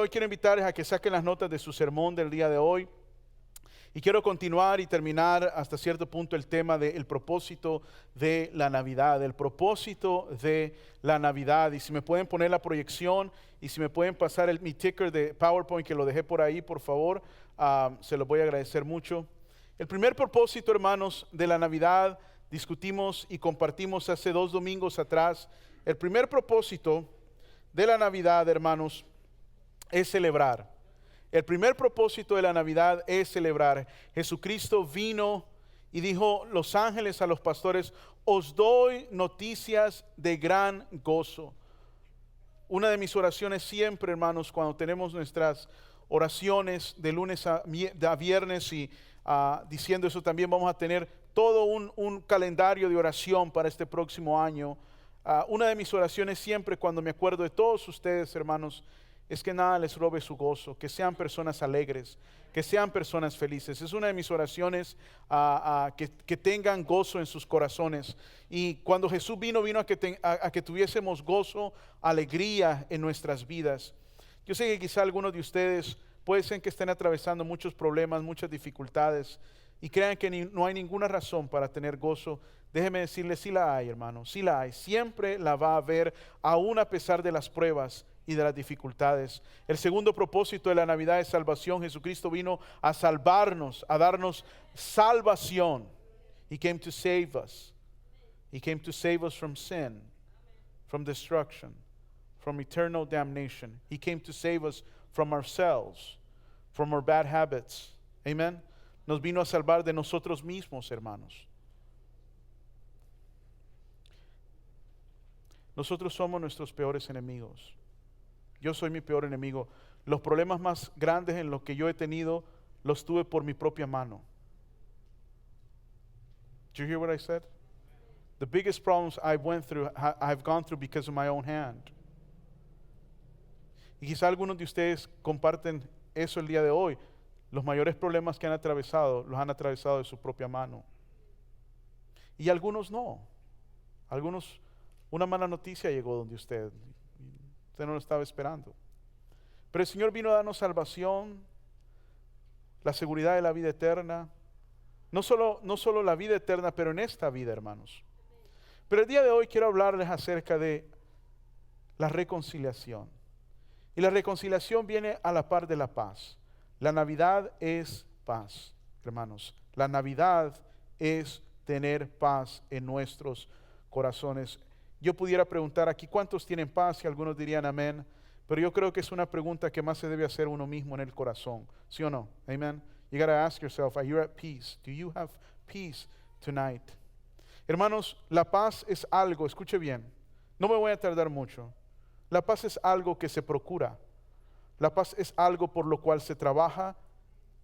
hoy quiero invitarles a que saquen las notas de su sermón del día de hoy. Y quiero continuar y terminar hasta cierto punto el tema del propósito de la Navidad, el propósito de la Navidad. Y si me pueden poner la proyección y si me pueden pasar mi ticker de PowerPoint que lo dejé por ahí, por favor, se los voy a agradecer mucho. El primer propósito, hermanos, de la Navidad, discutimos y compartimos hace 2 domingos atrás. El primer propósito de la Navidad, hermanos, es celebrar. El primer propósito de la Navidad es celebrar. Jesucristo vino y dijo los ángeles a los pastores: os doy noticias de gran gozo. Una de mis oraciones siempre, hermanos, cuando tenemos nuestras oraciones de lunes a viernes y diciendo eso, también vamos a tener todo un calendario de oración para este próximo año. Una de mis oraciones siempre, cuando me acuerdo de todos ustedes, hermanos, es que nada les robe su gozo, que sean personas alegres, que sean personas felices. Es una de mis oraciones, que tengan gozo en sus corazones. Y cuando Jesús vino a que tuviésemos gozo, alegría en nuestras vidas. Yo sé que quizá algunos de ustedes puede ser que estén atravesando muchos problemas, muchas dificultades, y crean que no hay ninguna razón para tener gozo. Déjeme decirles, sí la hay, hermano, sí la hay. Siempre la va a haber, aún a pesar de las pruebas y de las dificultades. El segundo propósito de la Navidad es salvación. Jesucristo vino a salvarnos, a darnos salvación. He came to save us. He came to save us from sin, from destruction, from eternal damnation. He came to save us from ourselves, from our bad habits. Amen. Nos vino a salvar de nosotros mismos, hermanos. Nosotros somos nuestros peores enemigos. Yo soy mi peor enemigo. Los problemas más grandes en los que yo he tenido, los tuve por mi propia mano. Did you hear what I said? The biggest problems I've gone through because of my own hand. Y quizá algunos de ustedes comparten eso el día de hoy. Los mayores problemas que han atravesado, los han atravesado de su propia mano. Y algunos no. Algunos, una mala noticia llegó donde usted. Usted no lo estaba esperando. Pero el Señor vino a darnos salvación, la seguridad de la vida eterna. No solo la vida eterna, pero en esta vida, hermanos. Pero el día de hoy quiero hablarles acerca de la reconciliación. Y la reconciliación viene a la par de la paz. La Navidad es paz, hermanos. La Navidad es tener paz en nuestros corazones. Yo pudiera preguntar aquí, ¿cuántos tienen paz? Y algunos dirían amén. Pero yo creo que es una pregunta que más se debe hacer uno mismo en el corazón. ¿Sí o no? Amen. You got to ask yourself, are you at peace? Do you have peace tonight? Hermanos, la paz es algo, escuche bien, no me voy a tardar mucho. La paz es algo que se procura. La paz es algo por lo cual se trabaja.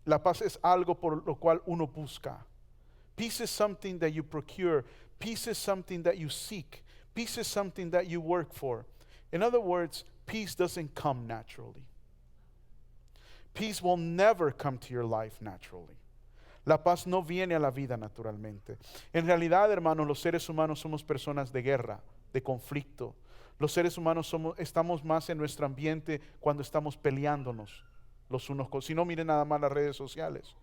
La paz es algo por lo cual uno busca. Peace is something that you procure. Peace is something that you seek. Peace is something that you work for. In other words, peace doesn't come naturally. Peace will never come to your life naturally. La paz no viene a la vida naturalmente. En realidad, hermanos, los seres humanos somos personas de guerra, de conflicto. Los seres humanos estamos más en nuestro ambiente cuando estamos peleándonos los unos con. Si no, miren nada más las redes sociales.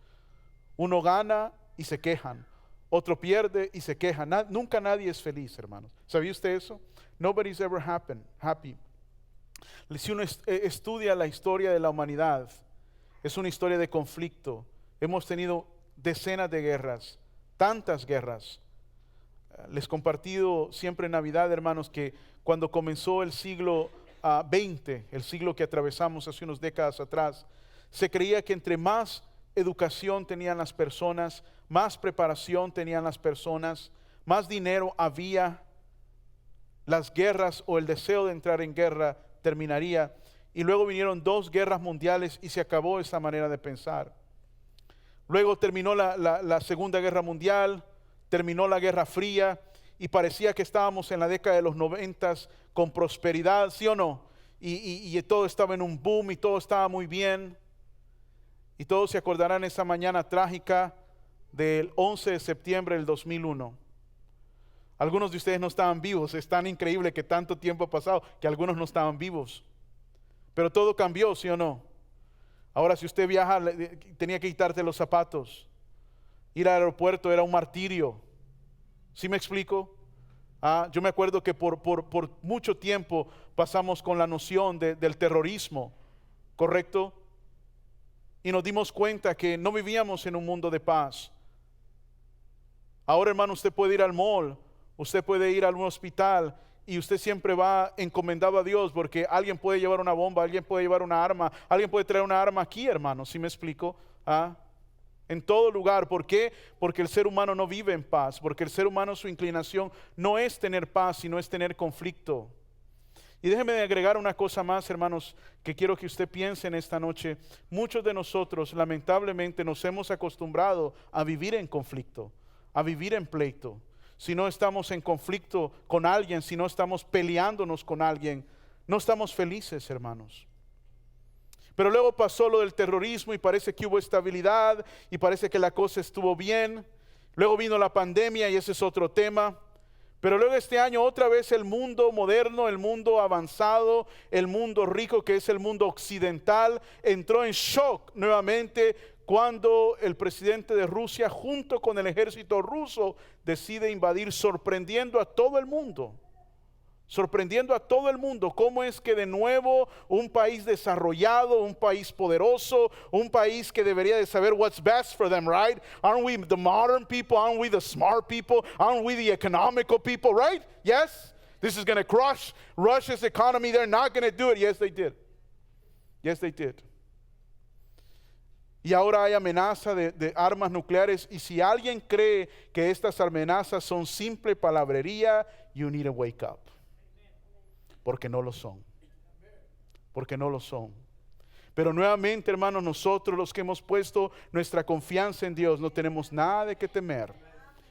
Uno gana y se quejan. Otro pierde y se queja. Nunca nadie es feliz, hermanos. ¿Sabía usted eso? Nobody's ever happy. Si uno estudia la historia de la humanidad, es una historia de conflicto. Hemos tenido decenas de guerras, tantas guerras. Les he compartido siempre en Navidad, hermanos, que cuando comenzó el siglo XX, el siglo que atravesamos hace unas décadas atrás, se creía que entre más educación tenían las personas, más preparación tenían las personas, más dinero había, las guerras o el deseo de entrar en guerra terminaría. Y luego vinieron 2 guerras mundiales y se acabó esa manera de pensar. Luego terminó la Segunda Guerra Mundial, terminó la Guerra Fría y parecía que estábamos en la década de los 90 con prosperidad, ¿sí o no? Y todo estaba en un boom y todo estaba muy bien. Y todos se acordarán esa mañana trágica del 11 de septiembre del 2001. Algunos de ustedes no estaban vivos. Es tan increíble que tanto tiempo ha pasado que algunos no estaban vivos. Pero todo cambió, ¿sí o no? Ahora si usted viaja, tenía que quitarte los zapatos. Ir al aeropuerto era un martirio. ¿Sí me explico? Yo me acuerdo que por mucho tiempo pasamos con la noción del terrorismo, ¿correcto? Y nos dimos cuenta que no vivíamos en un mundo de paz. Ahora, hermano, usted puede ir al mall, usted puede ir a un hospital y usted siempre va encomendado a Dios, porque alguien puede llevar una bomba, alguien puede llevar una arma, alguien puede traer una arma aquí, hermano. ¿Sí me explico? En todo lugar. ¿Por qué? Porque el ser humano no vive en paz, porque el ser humano, su inclinación no es tener paz, sino es tener conflicto. Y déjeme agregar una cosa más, hermanos, que quiero que usted piense en esta noche. Muchos de nosotros, lamentablemente, nos hemos acostumbrado a vivir en conflicto, a vivir en pleito. Si no estamos en conflicto con alguien, si no estamos peleándonos con alguien, no estamos felices, hermanos. Pero luego pasó lo del terrorismo y parece que hubo estabilidad y parece que la cosa estuvo bien. Luego vino la pandemia y ese es otro tema. Pero luego este año otra vez el mundo moderno, el mundo avanzado, el mundo rico, que es el mundo occidental, entró en shock nuevamente cuando el presidente de Rusia junto con el ejército ruso decide invadir, sorprendiendo a todo el mundo. Sorprendiendo a todo el mundo. Cómo es que de nuevo un país desarrollado, un país poderoso, un país que debería de saber what's best for them, right? Aren't we the modern people? Aren't we the smart people? Aren't we the economical people, right? Yes? This is going to crush Russia's economy. They're not going to do it. Yes, they did. Yes, they did. Y ahora hay amenaza de armas nucleares. Y si alguien cree que estas amenazas son simple palabrería, you need to wake up. Porque no lo son. Porque no lo son. Pero nuevamente, hermanos, nosotros los que hemos puesto nuestra confianza en Dios, no tenemos nada de qué temer.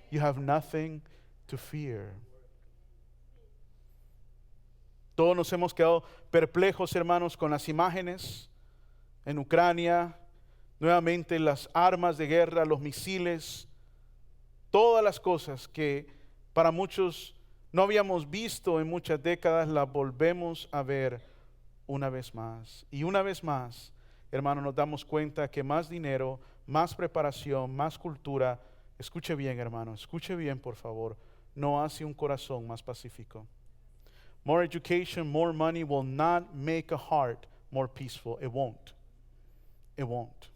You have nothing to fear. Todos nos hemos quedado perplejos, hermanos, con las imágenes en Ucrania. Nuevamente las armas de guerra, los misiles, todas las cosas que para muchos no habíamos visto en muchas décadas, las volvemos a ver una vez más. Y una vez más, hermano, nos damos cuenta que más dinero, más preparación, más cultura, escuche bien, hermano, escuche bien, por favor, no hace un corazón más pacífico. More education, more money will not make a heart more peaceful. It won't. It won't.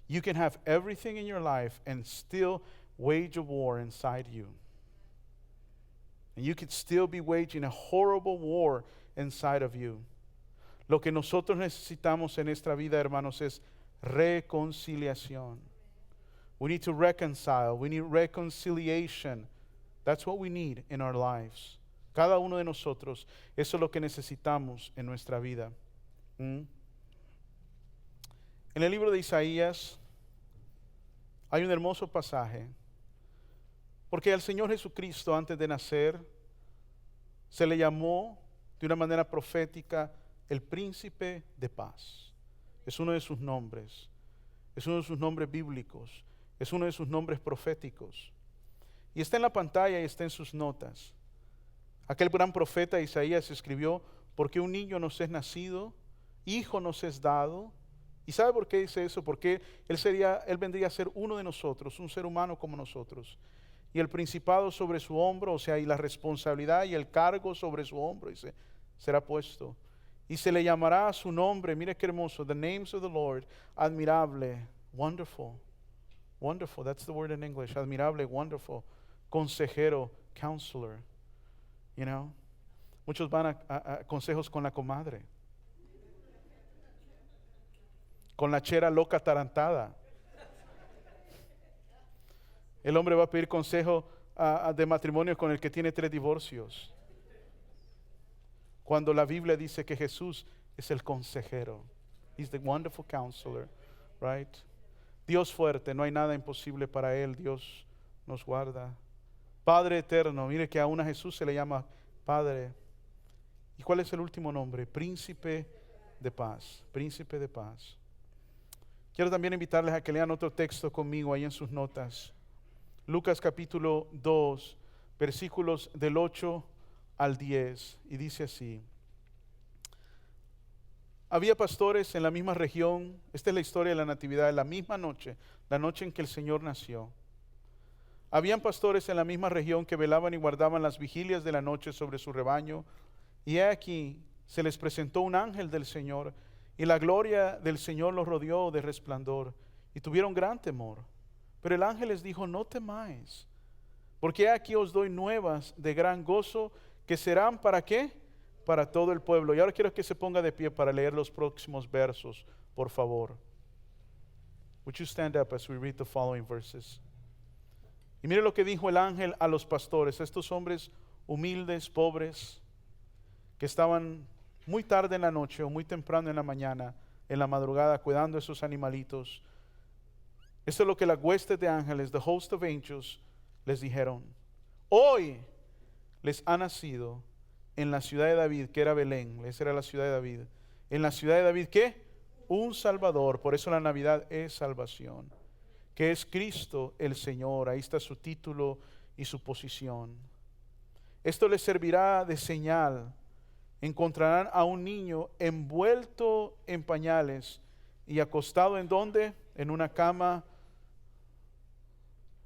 You can have everything in your life and still wage a war inside you. And you could still be waging a horrible war inside of you. Lo que nosotros necesitamos en esta vida, hermanos, es reconciliación. We need to reconcile. We need reconciliation. That's what we need in our lives. Cada uno de nosotros, eso es lo que necesitamos en nuestra vida. En el libro de Isaías hay un hermoso pasaje. Porque al Señor Jesucristo, antes de nacer, se le llamó de una manera profética el príncipe de paz. Es uno de sus nombres. Es uno de sus nombres bíblicos. Es uno de sus nombres proféticos. Y está en la pantalla y está en sus notas. Aquel gran profeta Isaías escribió: porque un niño nos es nacido, hijo nos es dado. ¿Y sabe por qué dice eso? Porque él vendría a ser uno de nosotros, un ser humano como nosotros. Y el principado sobre su hombro, o sea, y la responsabilidad y el cargo sobre su hombro, dice, será puesto. Y se le llamará a su nombre, mire qué hermoso, the names of the Lord, admirable, wonderful, wonderful, that's the word in English, admirable, wonderful, consejero, counselor, you know. Muchos van a consejos con la comadre, con la chera loca atarantada. El hombre va a pedir consejo de matrimonio con el que tiene 3 divorcios. Cuando la Biblia dice que Jesús es el consejero. He's the wonderful counselor, right? Dios fuerte, no hay nada imposible para Él. Dios nos guarda. Padre eterno, mire que aún a Jesús se le llama Padre. ¿Y cuál es el último nombre? Príncipe de paz. Príncipe de paz. Quiero también invitarles a que lean otro texto conmigo ahí en sus notas. Lucas capítulo 2, versículos del 8 al 10, y dice así: Había pastores en la misma región. Esta es la historia de la natividad, en la misma noche, la noche en que el Señor nació. Habían pastores en la misma región que velaban y guardaban las vigilias de la noche sobre su rebaño. Y he aquí, se les presentó un ángel del Señor, y la gloria del Señor los rodeó de resplandor, y tuvieron gran temor. Pero el ángel les dijo: no temáis, porque aquí os doy nuevas de gran gozo, que serán ¿para qué? Para todo el pueblo. Y ahora quiero que se ponga de pie para leer los próximos versos, por favor. Would you stand up as we read the following verses? Y mire lo que dijo el ángel a los pastores, estos hombres humildes, pobres, que estaban muy tarde en la noche o muy temprano en la mañana, en la madrugada, cuidando a esos animalitos. Esto es lo que la hueste de ángeles, the host of angels, les dijeron: hoy les ha nacido en la ciudad de David, que era Belén, esa era la ciudad de David. En la ciudad de David, ¿qué? Un Salvador. Por eso la Navidad es salvación, que es Cristo el Señor. Ahí está su título y su posición. Esto les servirá de señal. Encontrarán a un niño envuelto en pañales y acostado ¿en dónde? En una cama,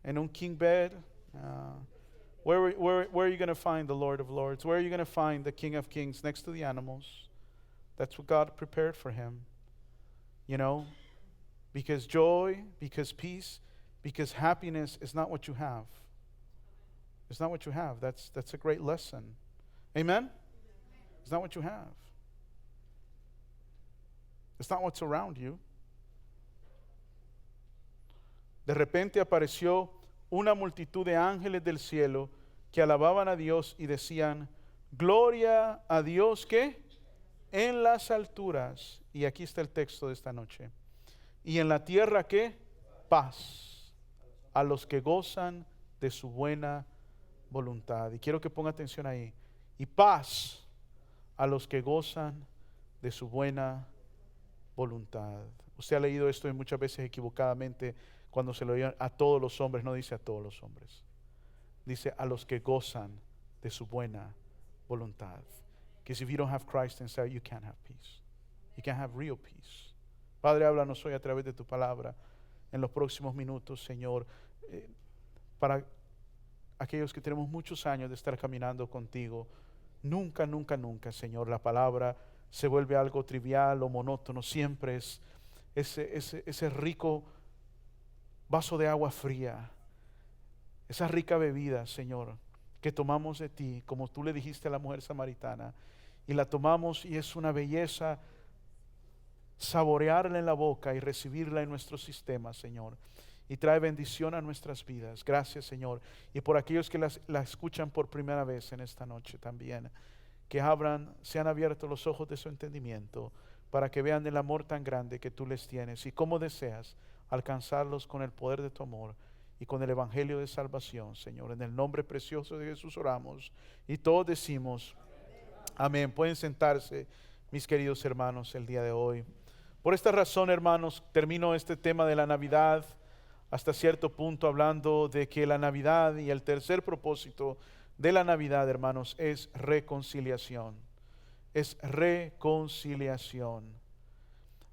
en un king bed. Where are you going to find the Lord of Lords? Where are you going to find the King of Kings? Next to the animals. That's what God prepared for him. You know, because joy, because peace, because happiness is not what you have. It's not what you have. That's a great lesson. Amen? It's not what you have. It's not what's around you. De repente apareció una multitud de ángeles del cielo que alababan a Dios y decían: gloria a Dios, ¿qué? En las alturas. Y aquí está el texto de esta noche. Y en la tierra, ¿qué? Paz a los que gozan de su buena voluntad. Y quiero que ponga atención ahí. Y paz a los que gozan de su buena voluntad. Usted ha leído esto y muchas veces equivocadamente, cuando se lo digan a todos los hombres, no dice a todos los hombres, dice a los que gozan de su buena voluntad. Because if you don't have Christ inside, you can't have peace. You can't have real peace. Padre, háblanos hoy a través de tu palabra en los próximos minutos, Señor, para aquellos que tenemos muchos años de estar caminando contigo. Nunca, nunca, nunca, Señor, la palabra se vuelve algo trivial o monótono. Siempre es ese rico vaso de agua fría, esa rica bebida, Señor, que tomamos de ti, como tú le dijiste a la mujer samaritana, y la tomamos y es una belleza saborearla en la boca y recibirla en nuestro sistema, Señor, y trae bendición a nuestras vidas. Gracias, Señor, y por aquellos que la escuchan por primera vez en esta noche también, que sean abiertos los ojos de su entendimiento para que vean el amor tan grande que tú les tienes y cómo deseas alcanzarlos con el poder de tu amor y con el evangelio de salvación, Señor. En el nombre precioso de Jesús oramos y todos decimos amén. Pueden sentarse, mis queridos hermanos, el día de hoy. Por esta razón, hermanos, termino este tema de la Navidad hasta cierto punto hablando de que la Navidad y el tercer propósito de la Navidad, hermanos, es reconciliación. Es reconciliación.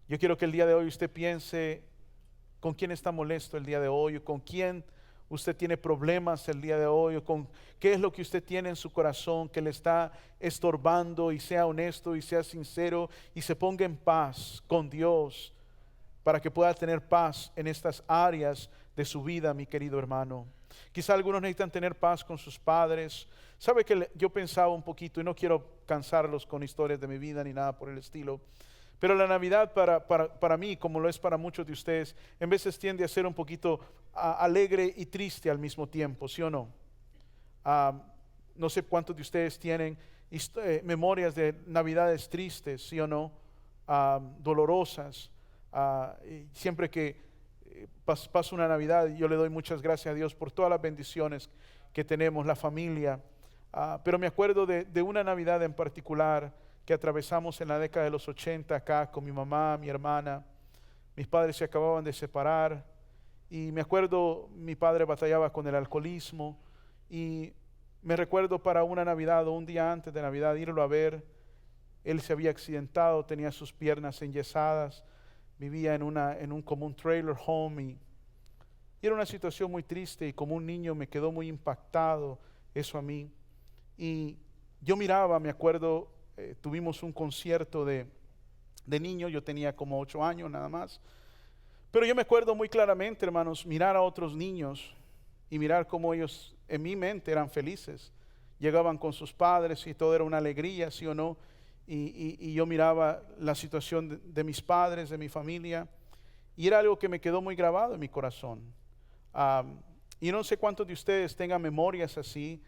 Yo quiero que el día de hoy usted piense con quién está molesto el día de hoy, o con quién usted tiene problemas el día de hoy, o con qué es lo que usted tiene en su corazón que le está estorbando, y sea honesto y sea sincero y se ponga en paz con Dios para que pueda tener paz en estas áreas de su vida, mi querido hermano. Quizá algunos necesitan tener paz con sus padres. Sabe que yo pensaba un poquito, y no quiero cansarlos con historias de mi vida ni nada por el estilo, pero la Navidad para mí, como lo es para muchos de ustedes, en veces tiende a ser un poquito alegre y triste al mismo tiempo, ¿sí o no? No sé cuántos de ustedes tienen memorias de Navidades tristes, ¿sí o no? Dolorosas. Siempre que paso una Navidad, yo le doy muchas gracias a Dios por todas las bendiciones que tenemos, la familia. Pero me acuerdo de una Navidad en particular que atravesamos en la década de los 80 acá con mi mamá, mi hermana. Mis padres se acababan de separar y me acuerdo mi padre batallaba con el alcoholismo, y me recuerdo para una Navidad o un día antes de Navidad irlo a ver, Él se había accidentado, tenía sus piernas enyesadas, vivía en un como un trailer home y era una situación muy triste y como un niño me quedó muy impactado eso a mí. Y yo miraba, me acuerdo, tuvimos un concierto de niño, yo tenía como 8 años nada más. Pero yo me acuerdo muy claramente, hermanos, mirar a otros niños y mirar cómo ellos en mi mente eran felices. Llegaban con sus padres y todo era una alegría, ¿sí o no? Y yo miraba la situación de mis padres, de mi familia, y era algo que me quedó muy grabado en mi corazón. Y no sé cuántos de ustedes tengan memorias así,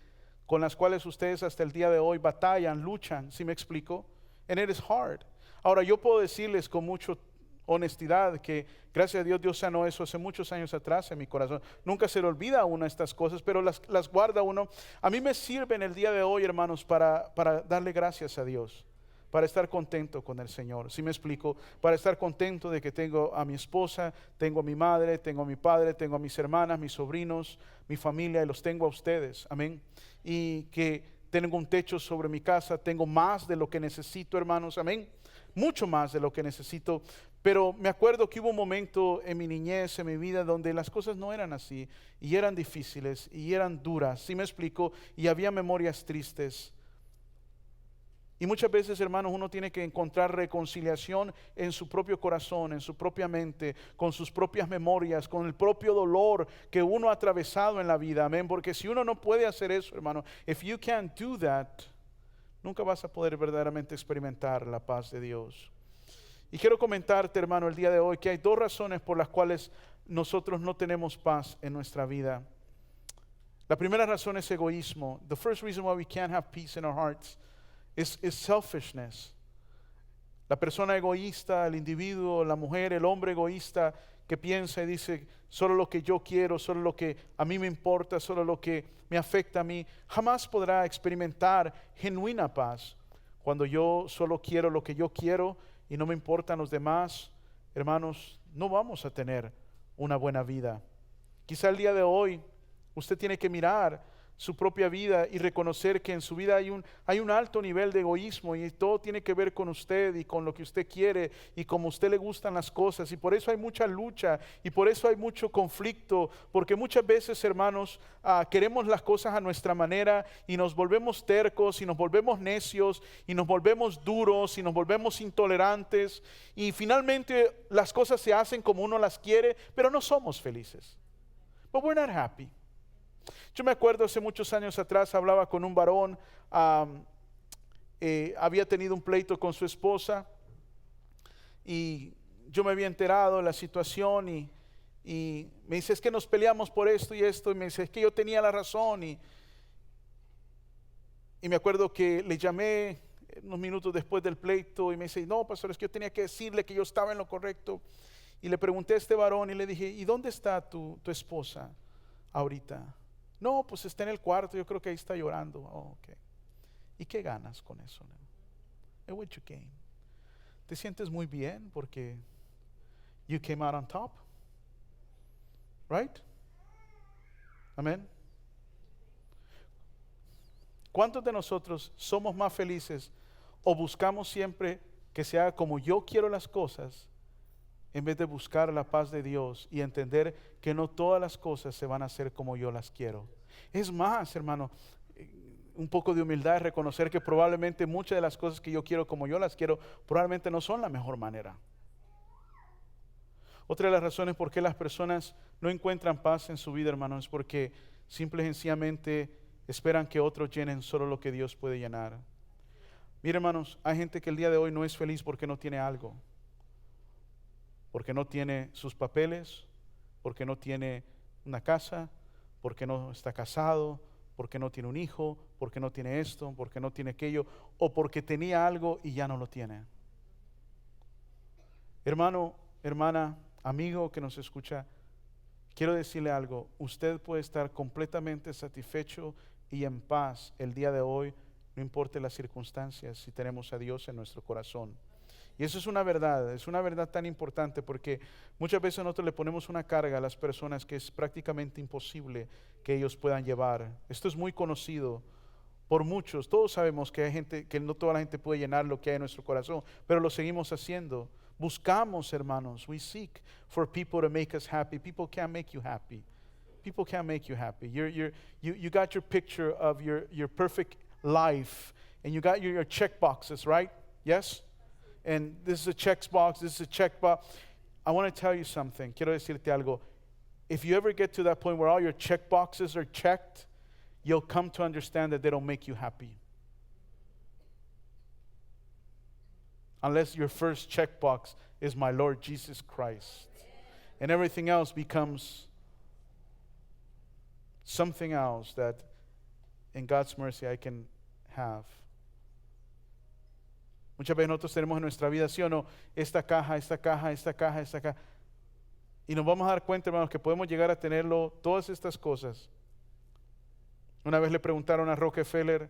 con las cuales ustedes hasta el día de hoy batallan, luchan, ¿sí me explico? And it is hard. Ahora yo puedo decirles con mucha honestidad que gracias a Dios, Dios sanó eso hace muchos años atrás en mi corazón. Nunca se le olvida a uno estas cosas, pero las guarda uno. A mí me sirven el día de hoy, hermanos, para darle gracias a Dios, para estar contento con el Señor. ¿Sí me explico? Para estar contento de que tengo a mi esposa, tengo a mi madre, tengo a mi padre, tengo a mis hermanas, mis sobrinos, mi familia, y los tengo a ustedes. Amén. Y que tengo un techo sobre mi casa, tengo más de lo que necesito, hermanos. Amén. Mucho más de lo que necesito. Pero me acuerdo que hubo un momento en mi niñez, en mi vida, donde las cosas no eran así, y eran difíciles, y eran duras. ¿Sí me explico? Y había memorias tristes. Y muchas veces, hermanos, uno tiene que encontrar reconciliación en su propio corazón, en su propia mente, con sus propias memorias, con el propio dolor que uno ha atravesado en la vida. Amén. Porque si uno no puede hacer eso, hermano, if you can't do that, nunca vas a poder verdaderamente experimentar la paz de Dios. Y quiero comentarte, hermano, el día de hoy que hay 2 razones por las cuales nosotros no tenemos paz en nuestra vida. La primera razón es egoísmo. The first reason why we can't have peace in our hearts is selfishness. La persona egoísta, el individuo, la mujer, el hombre egoísta que piensa y dice solo lo que yo quiero, solo lo que a mí me importa, solo lo que me afecta a mí, jamás podrá experimentar genuina paz. Cuando yo solo quiero lo que yo quiero y no me importan los demás, hermanos, no vamos a tener una buena vida. Quizá el día de hoy usted tiene que mirar su propia vida y reconocer que en su vida hay un alto nivel de egoísmo y todo tiene que ver con usted y con lo que usted quiere y como a usted le gustan las cosas, y por eso hay mucha lucha y por eso hay mucho conflicto, porque muchas veces, hermanos, queremos las cosas a nuestra manera y nos volvemos tercos y nos volvemos necios y nos volvemos duros y nos volvemos intolerantes y finalmente las cosas se hacen como uno las quiere, pero no somos felices. But we're not happy. Yo me acuerdo hace muchos años atrás, hablaba con un varón, había tenido un pleito con su esposa y yo me había enterado de la situación y me dice, es que nos peleamos por esto y esto, y me dice, es que yo tenía la razón, y me acuerdo que le llamé unos minutos después del pleito y me dice, no, pastor, es que yo tenía que decirle que yo estaba en lo correcto, y le pregunté a este varón y le dije, ¿y dónde está tu esposa ahorita? No, pues está en el cuarto, yo creo que ahí está llorando. Oh, okay. ¿Y qué ganas con eso? And what you gain? ¿Te sientes muy bien porque you came out on top? Right? Amén. ¿Cuántos de nosotros somos más felices o buscamos siempre que se haga como yo quiero las cosas, en vez de buscar la paz de Dios y entender que no todas las cosas se van a hacer como yo las quiero? Es más, hermano, un poco de humildad es reconocer que probablemente muchas de las cosas que yo quiero como yo las quiero, probablemente no son la mejor manera. Otra de las razones por qué las personas no encuentran paz en su vida, hermano, es porque simple y sencillamente esperan que otros llenen solo lo que Dios puede llenar. Mire, hermanos, hay gente que el día de hoy no es feliz porque no tiene algo. Porque no tiene sus papeles, porque no tiene una casa, porque no está casado, porque no tiene un hijo, porque no tiene esto, porque no tiene aquello, o porque tenía algo y ya no lo tiene. Hermano, hermana, amigo que nos escucha, quiero decirle algo. Usted puede estar completamente satisfecho y en paz el día de hoy, no importa las circunstancias, si tenemos a Dios en nuestro corazón. Y eso es una verdad tan importante, porque muchas veces nosotros le ponemos una carga a las personas que es prácticamente imposible que ellos puedan llevar. Esto es muy conocido por muchos. Todos sabemos que hay gente, que no toda la gente puede llenar lo que hay en nuestro corazón, pero lo seguimos haciendo. Buscamos, hermanos. We seek for people to make us happy. People can't make you happy. People can't make you happy. You got your picture of your perfect life, and you got your check boxes, right? Yes? And this is a check box, this is a check box. I want to tell you something. Quiero decirte algo. If you ever get to that point where all your check boxes are checked, you'll come to understand that they don't make you happy. Unless your first checkbox is my Lord Jesus Christ. And everything else becomes something else that in God's mercy I can have. Muchas veces nosotros tenemos en nuestra vida, sí o no, esta caja, esta caja, esta caja, esta caja. Y nos vamos a dar cuenta, hermanos, que podemos llegar a tenerlo, todas estas cosas. Una vez le preguntaron a Rockefeller,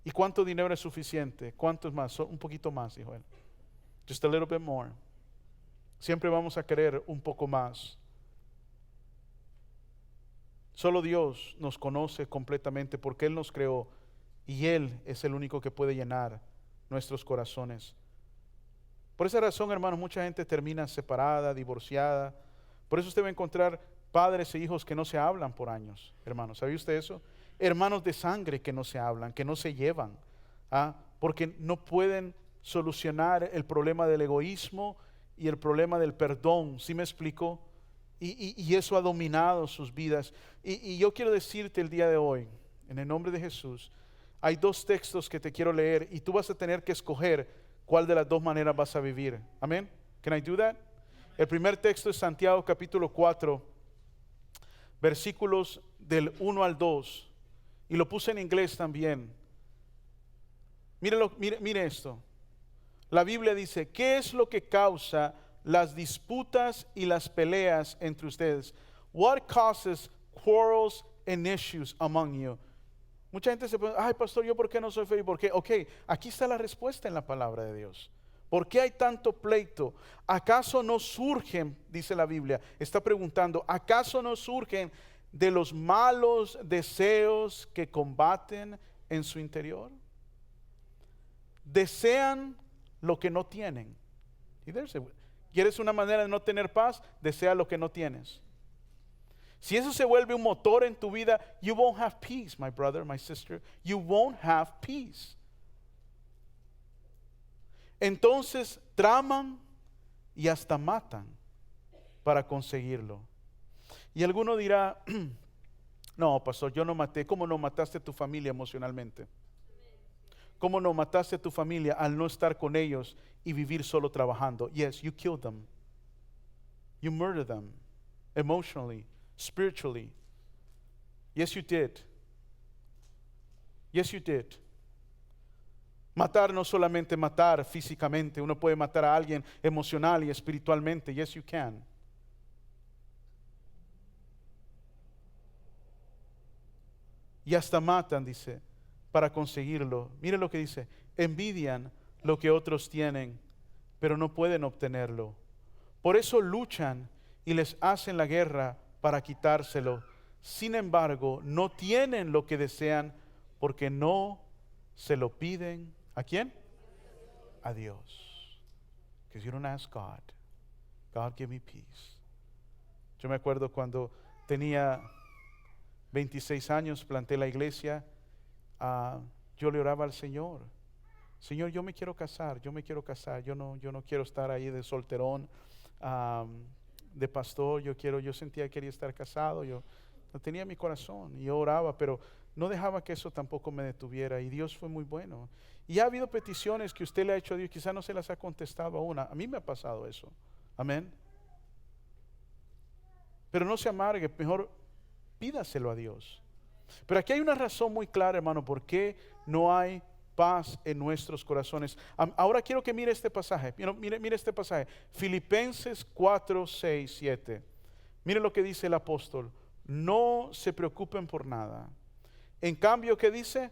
¿y cuánto dinero es suficiente? ¿Cuánto es más? Un poquito más, dijo él. Just a little bit more. Siempre vamos a querer un poco más. Solo Dios nos conoce completamente porque Él nos creó y Él es el único que puede llenar nuestros corazones. Por esa razón, hermanos, mucha gente termina separada, divorciada. Por eso usted va a encontrar padres e hijos que no se hablan por años, hermanos. ¿Sabía usted eso? Hermanos de sangre que no se hablan, que no se llevan, porque no pueden solucionar el problema del egoísmo y el problema del perdón. ¿Sí me explico? Y eso ha dominado sus vidas. Y yo quiero decirte el día de hoy, en el nombre de Jesús, hay dos textos que te quiero leer y tú vas a tener que escoger cuál de las dos maneras vas a vivir. Amén. Can I do that? El primer texto es Santiago capítulo 4, versículos del 1 al 2. Y lo puse en inglés también. Mire esto. La Biblia dice, ¿qué es lo que causa las disputas y las peleas entre ustedes? What causes quarrels and issues among you? Mucha gente se pregunta, ay pastor, ¿yo por qué no soy feliz? ¿Por qué? Ok, aquí está la respuesta en la palabra de Dios. ¿Por qué hay tanto pleito? ¿Acaso no surgen, dice la Biblia, está preguntando, ¿acaso no surgen de los malos deseos que combaten en su interior? Desean lo que no tienen. ¿Quieres una manera de no tener paz? Desea lo que no tienes. Si eso se vuelve un motor en tu vida, you won't have peace, my brother, my sister. You won't have peace. Entonces traman y hasta matan para conseguirlo. Y alguno dirá, no, pastor, yo no maté. ¿Cómo no mataste a tu familia emocionalmente? ¿Cómo no mataste a tu familia al no estar con ellos y vivir solo trabajando? Yes, you killed them. You murdered them emotionally, spiritually. Yes, you did. Yes, you did. Matar no solamente matar físicamente, uno puede matar a alguien emocional y espiritualmente. Yes, you can. Y hasta matan, dice, para conseguirlo. Mire lo que dice, envidian lo que otros tienen, pero no pueden obtenerlo. Por eso luchan y les hacen la guerra para quitárselo. Sin embargo, no tienen lo que desean porque no se lo piden. ¿A quién? A Dios. Because you don't ask God. God, give me peace. Yo me acuerdo cuando tenía 26 años, planté la iglesia. Yo le oraba al Señor. Señor, yo me quiero casar. Yo no quiero estar ahí de solterón, de pastor. Yo sentía que quería estar casado. Yo lo tenía en mi corazón y yo oraba, pero no dejaba que eso tampoco me detuviera. Y Dios fue muy bueno. Y ha habido peticiones que usted le ha hecho a Dios, quizás no se las ha contestado aún. A mí me ha pasado eso. Amén. Pero no se amargue, mejor pídaselo a Dios. Pero aquí hay una razón muy clara, hermano, por qué no hay paz en nuestros corazones. Ahora quiero que mire este pasaje. Mire este pasaje. Filipenses 4, 6, 7. Mire lo que dice el apóstol. No se preocupen por nada. En cambio, ¿qué dice?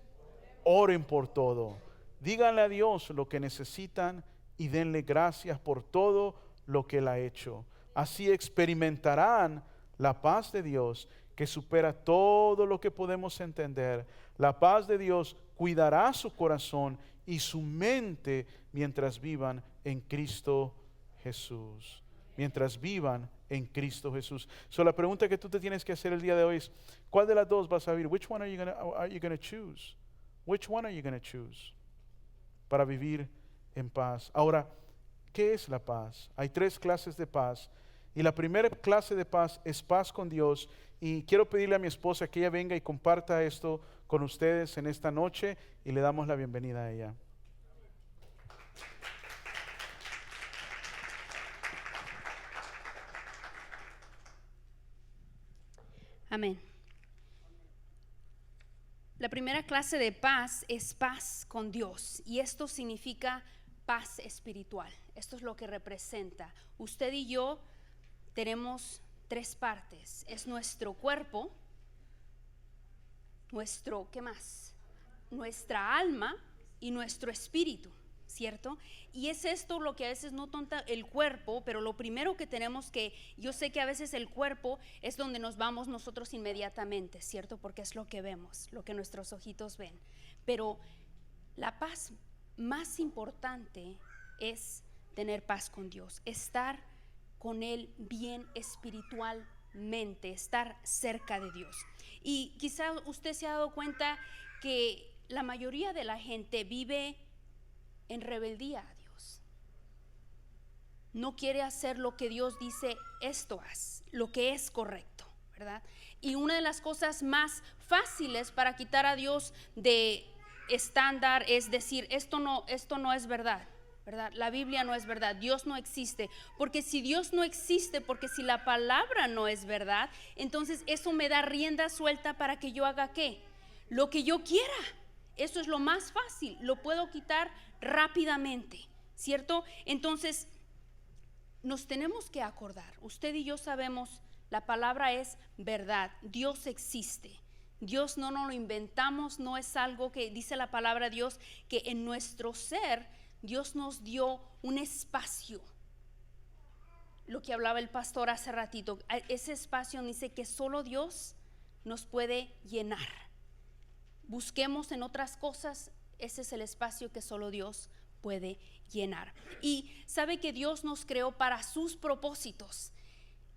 Oren por todo. Díganle a Dios lo que necesitan y denle gracias por todo lo que Él ha hecho. Así experimentarán la paz de Dios que supera todo lo que podemos entender, la paz de Dios cuidará su corazón y su mente mientras vivan en Cristo Jesús. Mientras vivan en Cristo Jesús. La pregunta que tú te tienes que hacer el día de hoy es, ¿cuál de las dos vas a vivir? Which one are you gonna choose? Which one are you gonna choose? Para vivir en paz. Ahora, ¿qué es la paz? Hay 3 clases de paz. Y la primera clase de paz es paz con Dios. Y quiero pedirle a mi esposa que ella venga y comparta esto con ustedes en esta noche y le damos la bienvenida a ella. Amén. La primera clase de paz es paz con Dios y esto significa paz espiritual. Esto es lo que representa. Usted y yo tenemos 3 partes. Es nuestro cuerpo, ¿qué más? Nuestra alma y nuestro espíritu, ¿cierto? Y es esto lo que a veces no tonta el cuerpo, pero lo primero que tenemos que, yo sé que a veces el cuerpo es donde nos vamos nosotros inmediatamente, ¿cierto? Porque es lo que vemos, lo que nuestros ojitos ven. Pero la paz más importante es tener paz con Dios, estar con Él bien espiritualmente, estar cerca de Dios. Y quizá usted se ha dado cuenta que la mayoría de la gente vive en rebeldía a Dios. No quiere hacer lo que Dios dice, esto haz, lo que es correcto, ¿verdad? Y una de las cosas más fáciles para quitar a Dios de estándar es decir, esto no es verdad, ¿verdad? La Biblia no es verdad, Dios no existe, porque si Dios no existe, porque si la palabra no es verdad, entonces eso me da rienda suelta para que yo haga ¿qué? Lo que yo quiera. Eso es lo más fácil, lo puedo quitar rápidamente, ¿cierto? Entonces nos tenemos que acordar, usted y yo sabemos, la palabra es verdad, Dios existe. Dios no nos lo inventamos, no es algo que dice la palabra de Dios, que en nuestro ser Dios nos dio un espacio. Lo que hablaba el pastor hace ratito, ese espacio dice que solo Dios nos puede llenar. Busquemos en otras cosas, ese es el espacio que solo Dios puede llenar. Y sabe que Dios nos creó para sus propósitos.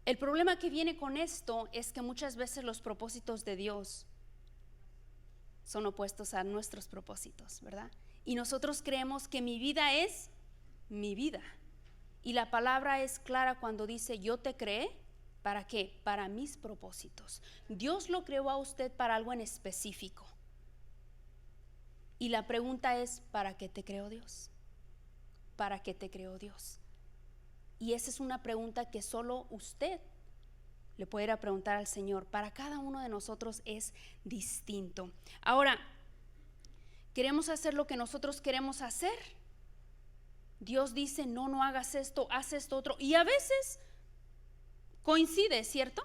El problema que viene con esto es que muchas veces los propósitos de Dios son opuestos a nuestros propósitos, ¿verdad? Y nosotros creemos que mi vida es mi vida. Y la palabra es clara cuando dice, yo te creé, ¿para qué? Para mis propósitos. Dios lo creó a usted para algo en específico. Y la pregunta es, ¿para qué te creó Dios? ¿Para qué te creó Dios? Y esa es una pregunta que solo usted le puede ir a preguntar al Señor. Para cada uno de nosotros es distinto. Ahora, ¿queremos hacer lo que nosotros queremos hacer? Dios dice, no hagas esto, haz esto otro. Y a veces coincide, ¿cierto?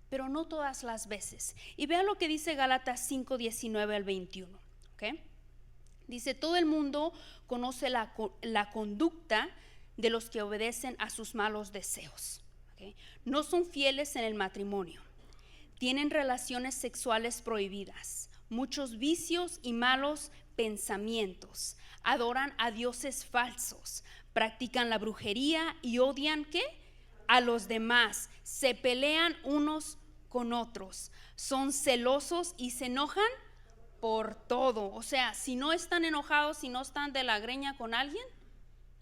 Pero no todas las veces. Y vea lo que dice Gálatas 5, 19 al 21. ¿Okay? Dice, todo el mundo conoce la conducta de los que obedecen a sus malos deseos. ¿Okay? No son fieles en el matrimonio, tienen relaciones sexuales prohibidas, muchos vicios y malos pensamientos, adoran a dioses falsos, practican la brujería y odian ¿qué? A los demás, se pelean unos con otros, son celosos y se enojan por todo. O sea, si no están enojados, si no están de la greña con alguien,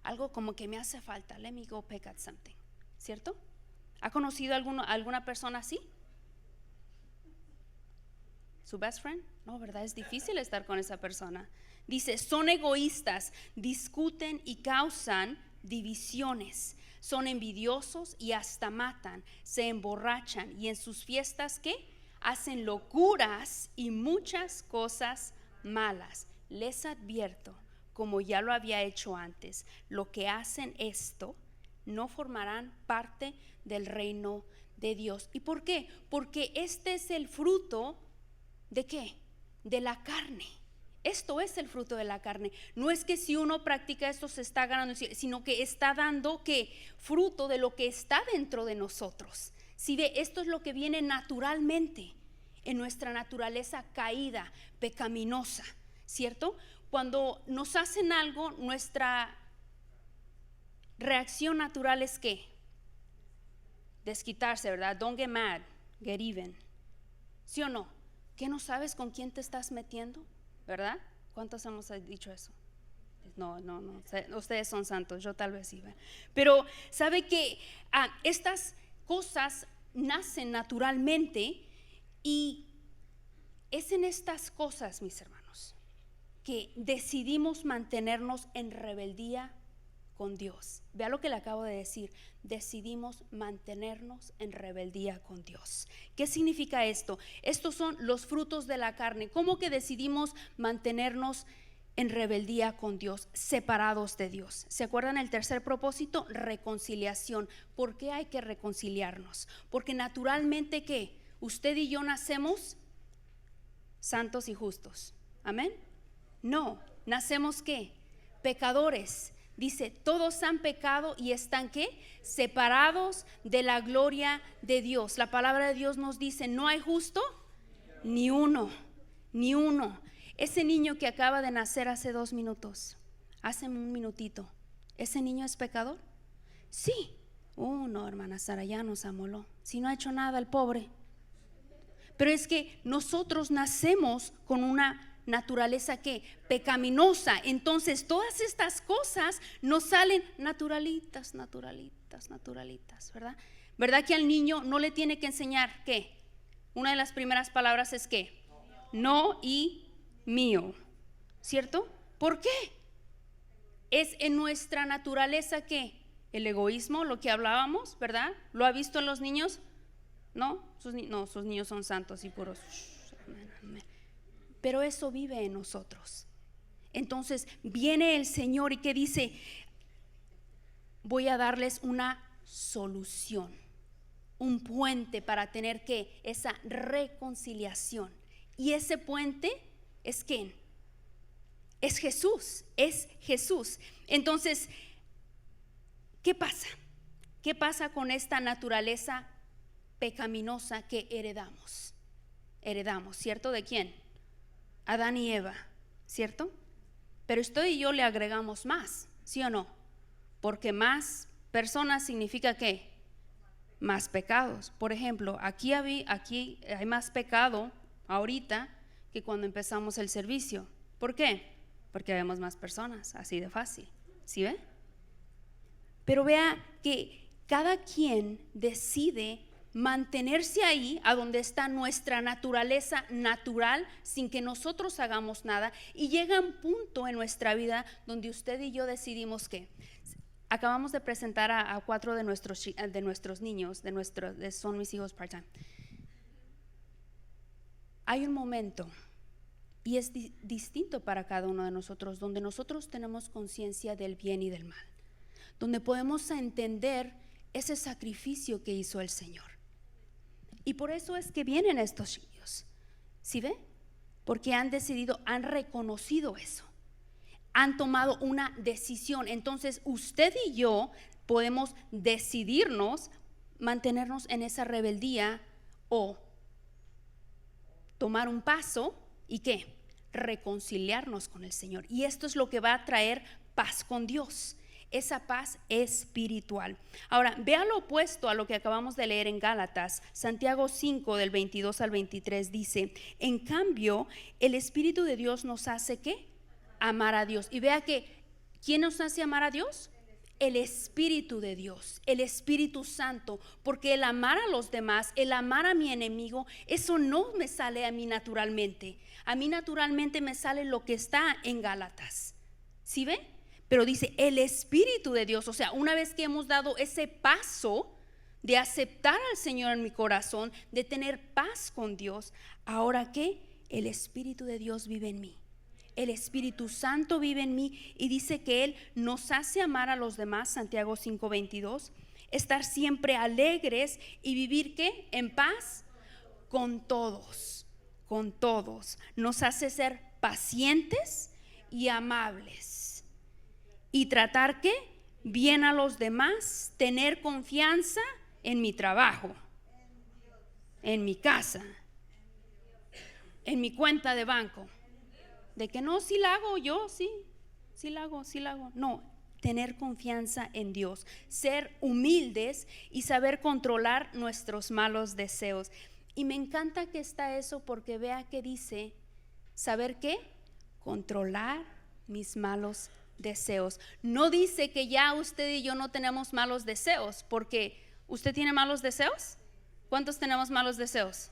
algo como que me hace falta, let me go pick at something, ¿cierto? ¿Ha conocido alguna persona así? ¿Su best friend? No, ¿verdad? Es difícil estar con esa persona. Dice, son egoístas, discuten y causan divisiones, son envidiosos y hasta matan, se emborrachan y en sus fiestas ¿qué? Hacen locuras y muchas cosas malas. Les advierto, como ya lo había hecho antes, lo que hacen esto no formarán parte del reino de Dios. ¿Y por qué? Porque este es el fruto ¿de qué? De la carne. Esto es el fruto de la carne. No es que si uno practica esto se está ganando el cielo, sino que está dando que fruto de lo que está dentro de nosotros. Si ve, esto es lo que viene naturalmente en nuestra naturaleza caída, pecaminosa, ¿cierto? Cuando nos hacen algo, nuestra reacción natural es ¿qué? Desquitarse, ¿verdad? Don't get mad, get even. ¿Sí o no? ¿Qué no sabes con quién te estás metiendo? ¿Verdad? ¿Cuántos hemos dicho eso? No, ustedes son santos, yo tal vez sí. Pero sabe que estas cosas nacen naturalmente y es en estas cosas, mis hermanos, que decidimos mantenernos en rebeldía con Dios. Vea lo que le acabo de decir, decidimos mantenernos en rebeldía con Dios. ¿Qué significa esto? Estos son los frutos de la carne. ¿Cómo que decidimos mantenernos en rebeldía con Dios, separados de Dios? ¿Se acuerdan el tercer propósito? Reconciliación. ¿Por qué hay que reconciliarnos? Porque naturalmente ¿qué? Usted y yo nacemos santos y justos. ¿Amén? No, nacemos ¿qué? Pecadores. Dice, todos han pecado y están ¿qué? Separados de la gloria de Dios. La palabra de Dios nos dice, no hay justo ni uno, ni uno. Ese niño que acaba de nacer hace 2 minutos, hace un minutito, ¿ese niño es pecador? Sí. No, hermana Sara, ya nos amoló. Si no ha hecho nada el pobre. Pero es que nosotros nacemos con una naturaleza que pecaminosa, entonces todas estas cosas nos salen naturalitas, ¿verdad? ¿Verdad que al niño no le tiene que enseñar qué? Una de las primeras palabras es ¿qué? No y mío, ¿cierto? ¿Por qué? Es en nuestra naturaleza que el egoísmo, lo que hablábamos, ¿verdad? ¿Lo ha visto en los niños? No, sus niños son santos y puros. Pero eso vive en nosotros. Entonces viene el Señor y que dice, voy a darles una solución, un puente para tener que esa reconciliación. Y ese puente es ¿quién? Es Jesús, es Jesús. Entonces, ¿qué pasa? ¿Qué pasa con esta naturaleza pecaminosa que heredamos? Heredamos, ¿cierto? ¿De quién? Adán y Eva, ¿cierto? Pero usted y yo le agregamos más, ¿sí o no? Porque más personas significa ¿qué? Más pecados. Por ejemplo, aquí hay más pecado ahorita que cuando empezamos el servicio. ¿Por qué? Porque habemos más personas, así de fácil, ¿sí ve? Pero vea que cada quien decide mantenerse ahí a donde está nuestra naturaleza natural sin que nosotros hagamos nada, y llega un punto en nuestra vida donde usted y yo decidimos que acabamos de presentar a 4 de nuestros niños, son mis hijos part-time. Hay un momento y es distinto para cada uno de nosotros donde nosotros tenemos conciencia del bien y del mal, donde podemos entender ese sacrificio que hizo el Señor. Y por eso es que vienen estos niños, ¿sí ve? Porque han reconocido eso, han tomado una decisión. Entonces usted y yo podemos decidirnos, mantenernos en esa rebeldía o tomar un paso y ¿qué? Reconciliarnos con el Señor. Y esto es lo que va a traer paz con Dios, esa paz espiritual. Ahora, vea lo opuesto a lo que acabamos de leer en Gálatas. Santiago 5 del 22 al 23 dice, en cambio, el Espíritu de Dios nos hace ¿qué? Amar a Dios. Y vea que, ¿quién nos hace amar a Dios? El Espíritu de Dios, el Espíritu Santo, porque el amar a los demás, el amar a mi enemigo, eso no me sale a mí naturalmente. A mí naturalmente me sale lo que está en Gálatas, ¿sí ve? Pero dice el Espíritu de Dios, o sea, una vez que hemos dado ese paso de aceptar al Señor en mi corazón, de tener paz con Dios, ahora ¿qué? El Espíritu de Dios vive en mí. El Espíritu Santo vive en mí y dice que Él nos hace amar a los demás, Santiago 5:22, estar siempre alegres y vivir ¿qué? En paz con todos, nos hace ser pacientes y amables. Y tratar ¿qué? Bien a los demás, tener confianza en mi trabajo, en mi casa, en mi cuenta de banco. De que no, si la hago yo, sí la hago. No, tener confianza en Dios, ser humildes y saber controlar nuestros malos deseos. Y me encanta que está eso, porque vea que dice, ¿saber qué? Controlar mis malos deseos. No dice que ya usted y yo no tenemos malos deseos, porque ¿usted tiene malos deseos? ¿Cuántos tenemos malos deseos?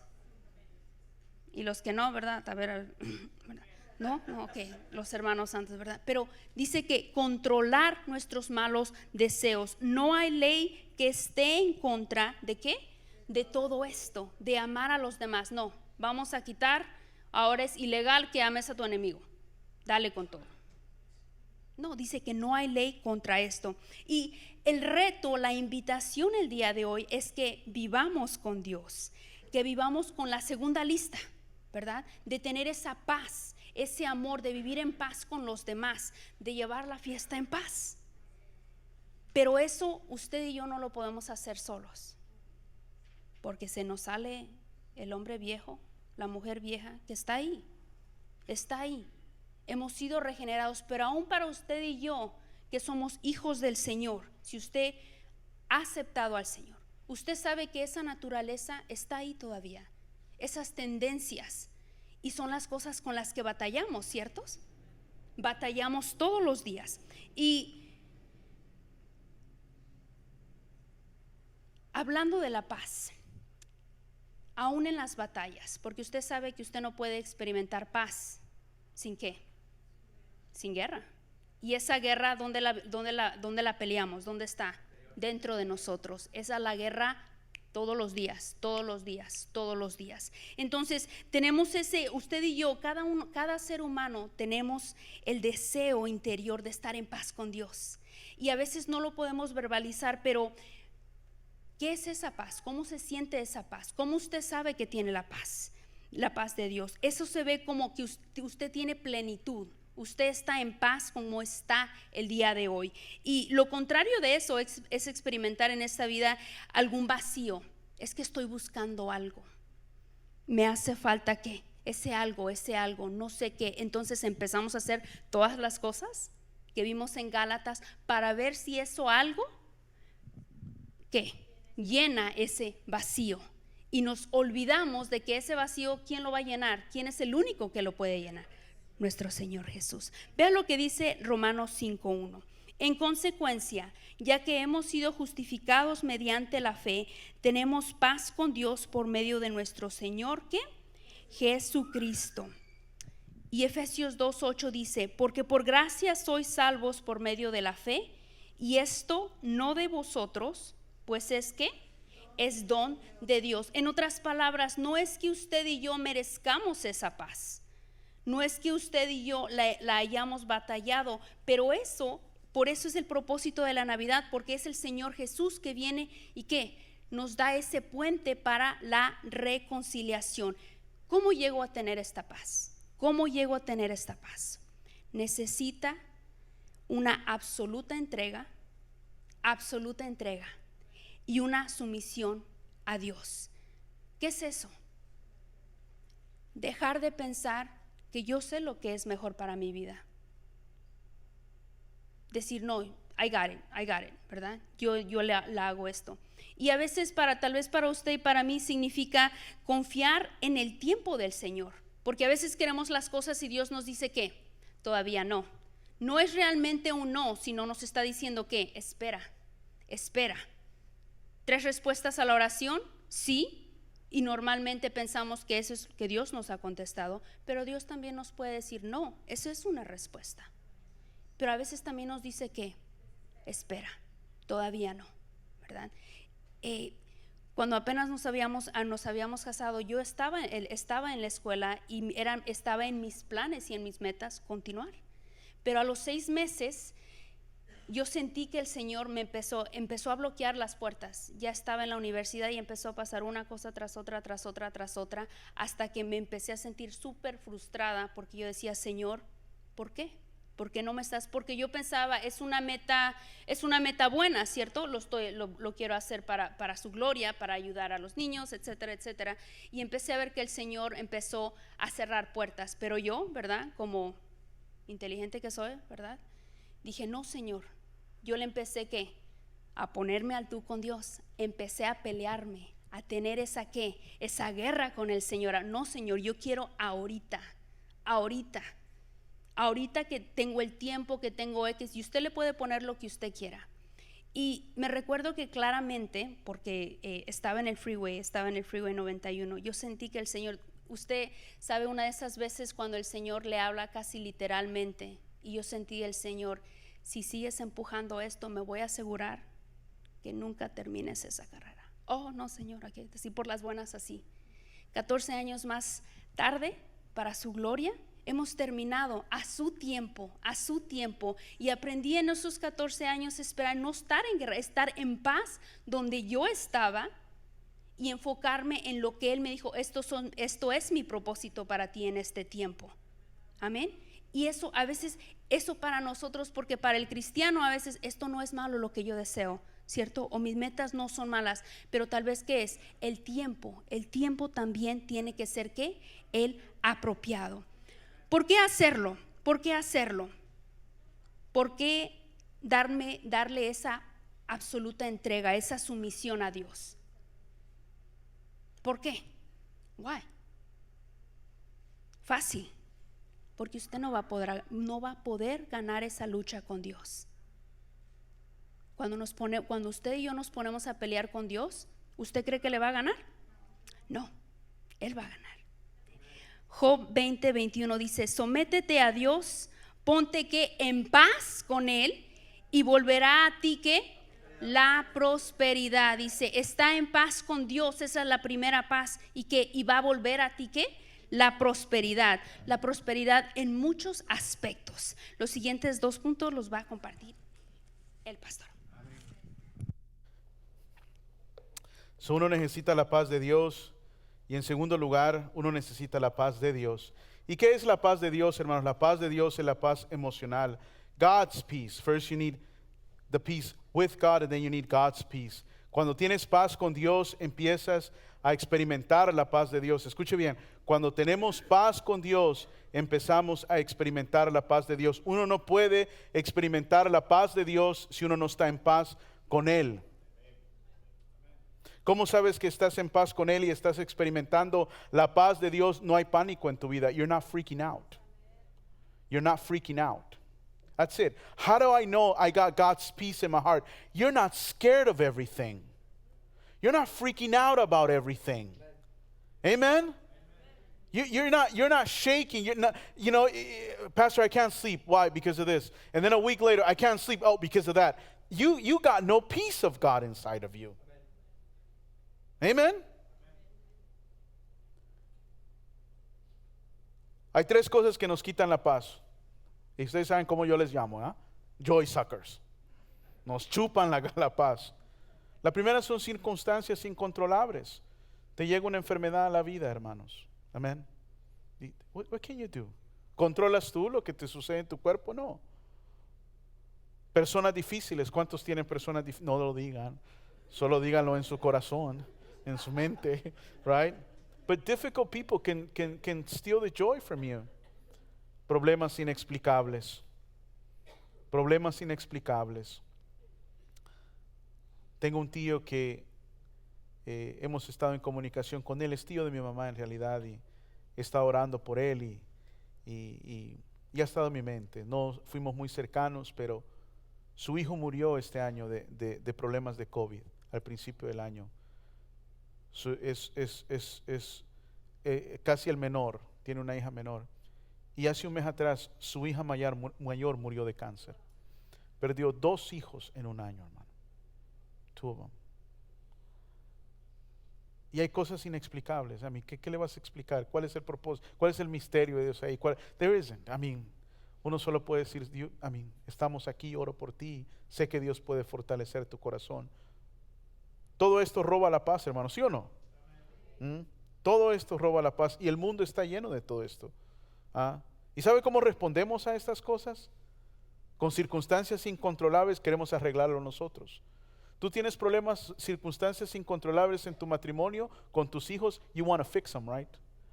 Y los que no, ¿verdad? A ver, ¿verdad? No, ok, los hermanos santos, ¿verdad? Pero dice que controlar nuestros malos deseos. No hay ley que esté en contra de ¿qué? De todo esto, de amar a los demás. No, vamos a quitar, ahora es ilegal que ames a tu enemigo. Dale con todo. No, dice que no hay ley contra esto. Y el reto, la invitación el día de hoy es que vivamos con Dios, que vivamos con la segunda lista, ¿verdad? De tener esa paz, ese amor, de vivir en paz con los demás, de llevar la fiesta en paz. Pero eso usted y yo no lo podemos hacer solos, porque se nos sale el hombre viejo, la mujer vieja que está ahí. Hemos sido regenerados, pero aún para usted y yo, que somos hijos del Señor, si usted ha aceptado al Señor, usted sabe que esa naturaleza está ahí todavía, esas tendencias. Y son las cosas con las que batallamos, ¿ciertos? Batallamos todos los días. Y hablando de la paz, aún en las batallas, porque usted sabe que usted no puede experimentar paz sin ¿qué? Sin guerra. Y esa guerra, ¿dónde la peleamos? ¿Dónde está? Dentro de nosotros. Esa es la guerra. Todos los días. Entonces tenemos usted y yo, cada ser humano tenemos el deseo interior de estar en paz con Dios. Y a veces no lo podemos verbalizar, pero ¿qué es esa paz? ¿Cómo se siente esa paz? ¿Cómo usted sabe que tiene la paz? La paz de Dios. Eso se ve como que usted tiene plenitud. Usted está en paz como está el día de hoy. Y lo contrario de eso es experimentar en esta vida algún vacío. Es que estoy buscando algo. Me hace falta ¿qué? Ese algo, no sé qué. Entonces empezamos a hacer todas las cosas que vimos en Gálatas para ver si eso algo ¿qué? Llena ese vacío. Y nos olvidamos de que ese vacío, ¿quién lo va a llenar? ¿Quién es el único que lo puede llenar? Nuestro Señor Jesús. Vean lo que dice Romanos 5:1. En consecuencia, ya que hemos sido justificados mediante la fe, tenemos paz con Dios por medio de nuestro Señor, ¿qué? Jesucristo. Y Efesios 2:8 dice, porque por gracia sois salvos por medio de la fe, y esto no de vosotros, pues es que es don de Dios. En otras palabras, no es que usted y yo merezcamos esa paz. No es que usted y yo la hayamos batallado, pero por eso es el propósito de la Navidad, porque es el Señor Jesús que viene y que nos da ese puente para la reconciliación. ¿Cómo llego a tener esta paz? ¿Cómo llego a tener esta paz? Necesita una absoluta entrega y una sumisión a Dios. ¿Qué es eso? Dejar de pensar que yo sé lo que es mejor para mi vida. Decir, no, I got it, ¿verdad? Yo la hago esto. Y a veces tal vez para usted y para mí significa confiar en el tiempo del Señor. Porque a veces queremos las cosas y Dios nos dice que todavía no. No es realmente un no, sino nos está diciendo que espera. 3 respuestas a la oración, sí. Y normalmente pensamos que eso es que Dios nos ha contestado, pero Dios también nos puede decir no, eso es una respuesta. Pero a veces también nos dice que espera, todavía no, ¿verdad? Cuando apenas nos habíamos casado, yo estaba en la escuela y estaba en mis planes y en mis metas continuar. Pero a los 6 meses yo sentí que el Señor me empezó a bloquear las puertas. Ya estaba en la universidad y empezó a pasar una cosa tras otra, tras otra, tras otra, hasta que me empecé a sentir súper frustrada porque yo decía, Señor, ¿por qué? ¿Por qué no me estás? Porque yo pensaba, es una meta buena, ¿cierto? Lo quiero hacer para su gloria, para ayudar a los niños, etcétera, etcétera. Y empecé a ver que el Señor empezó a cerrar puertas, pero yo, ¿verdad? Como inteligente que soy, ¿verdad? Dije, no, Señor. Yo le empecé, ¿qué? A ponerme al tú con Dios. Empecé a pelearme, a tener esa guerra con el Señor. No, Señor, yo quiero ahorita que tengo el tiempo, que tengo X, y usted le puede poner lo que usted quiera. Y me recuerdo que claramente, porque estaba en el freeway 91, yo sentí que el Señor, usted sabe, una de esas veces cuando el Señor le habla casi literalmente, y yo sentí el Señor, si sigues empujando esto, me voy a asegurar que nunca termines esa carrera. Oh, no, Señor, aquí, así por las buenas, así. 14 años más tarde, para su gloria, hemos terminado a su tiempo, y aprendí en esos 14 años a esperar, no estar en guerra, estar en paz donde yo estaba y enfocarme en lo que Él me dijo, esto es mi propósito para ti en este tiempo. Amén. Y eso a veces, eso para nosotros, porque para el cristiano a veces esto no es malo lo que yo deseo, ¿cierto? O mis metas no son malas, pero tal vez ¿qué es? El tiempo también tiene que ser ¿qué? El apropiado. ¿Por qué hacerlo? ¿Por qué hacerlo? ¿Por qué darle esa absoluta entrega, esa sumisión a Dios? ¿Por qué? Why? Fácil. Porque usted no va a poder ganar esa lucha con Dios. Cuando usted y yo nos ponemos a pelear con Dios, ¿usted cree que le va a ganar? No, Él va a ganar. Job 20:21 dice, sométete a Dios, ponte que en paz con Él y volverá a ti que la prosperidad. Dice, está en paz con Dios, esa es la primera paz, y va a volver a ti que la prosperidad en muchos aspectos. Los siguientes 2 puntos los va a compartir el pastor. So, uno necesita la paz de Dios, y en segundo lugar, uno necesita la paz de Dios. ¿Y qué es la paz de Dios, hermanos? La paz de Dios es la paz emocional. God's peace. First you need the peace with God, and then you need God's peace. Cuando tienes paz con Dios, empiezas a experimentar la paz de Dios. Escuche bien, cuando tenemos paz con Dios, empezamos a experimentar la paz de Dios. Uno no puede experimentar la paz de Dios si uno no está en paz con Él. ¿Cómo sabes que estás en paz con Él y estás experimentando la paz de Dios? No hay pánico en tu vida. You're not freaking out. You're not freaking out. That's it. How do I know I got God's peace in my heart? You're not scared of everything. You're not freaking out about everything. Amen? You're not shaking. You're not, Pastor, I can't sleep. Why? Because of this. And then a week later, I can't sleep. Oh, because of that. You got no peace of God inside of you. Amen. Hay 3 cosas que nos quitan la paz. Y ustedes saben cómo yo les llamo, ¿eh? Joy suckers. Nos chupan la paz. La primera son circunstancias incontrolables. Te llega una enfermedad a la vida, hermanos. Amén. What can you do? ¿Controlas tú lo que te sucede en tu cuerpo? No. Personas difíciles. ¿Cuántos tienen personas difíciles? No lo digan. Solo díganlo en su corazón, en su mente, right? But difficult people can steal the joy from you. Problemas inexplicables. Problemas inexplicables. Tengo un tío que hemos estado en comunicación con él, es tío de mi mamá en realidad, y he estado orando por él y ha estado en mi mente. No fuimos muy cercanos, pero su hijo murió este año de problemas de COVID al principio del año. Es casi el menor, tiene una hija menor. Y hace un mes atrás su hija mayor murió de cáncer. Perdió 2 hijos en un año, hermano. 2 of them. Y hay cosas inexplicables. ¿Qué le vas a explicar? ¿Cuál es el propósito? ¿Cuál es el misterio de Dios ahí? There isn't. uno solo puede decir, estamos aquí, oro por ti, sé que Dios puede fortalecer tu corazón. Todo esto roba la paz, hermano, ¿sí o no? ¿Mm? Todo esto roba la paz y el mundo está lleno de todo esto. ¿Ah? ¿Y sabe cómo respondemos a estas cosas? Con circunstancias incontrolables queremos arreglarlo nosotros. Tú tienes problemas, circunstancias incontrolables en tu matrimonio, con tus hijos, you want to fix them, right?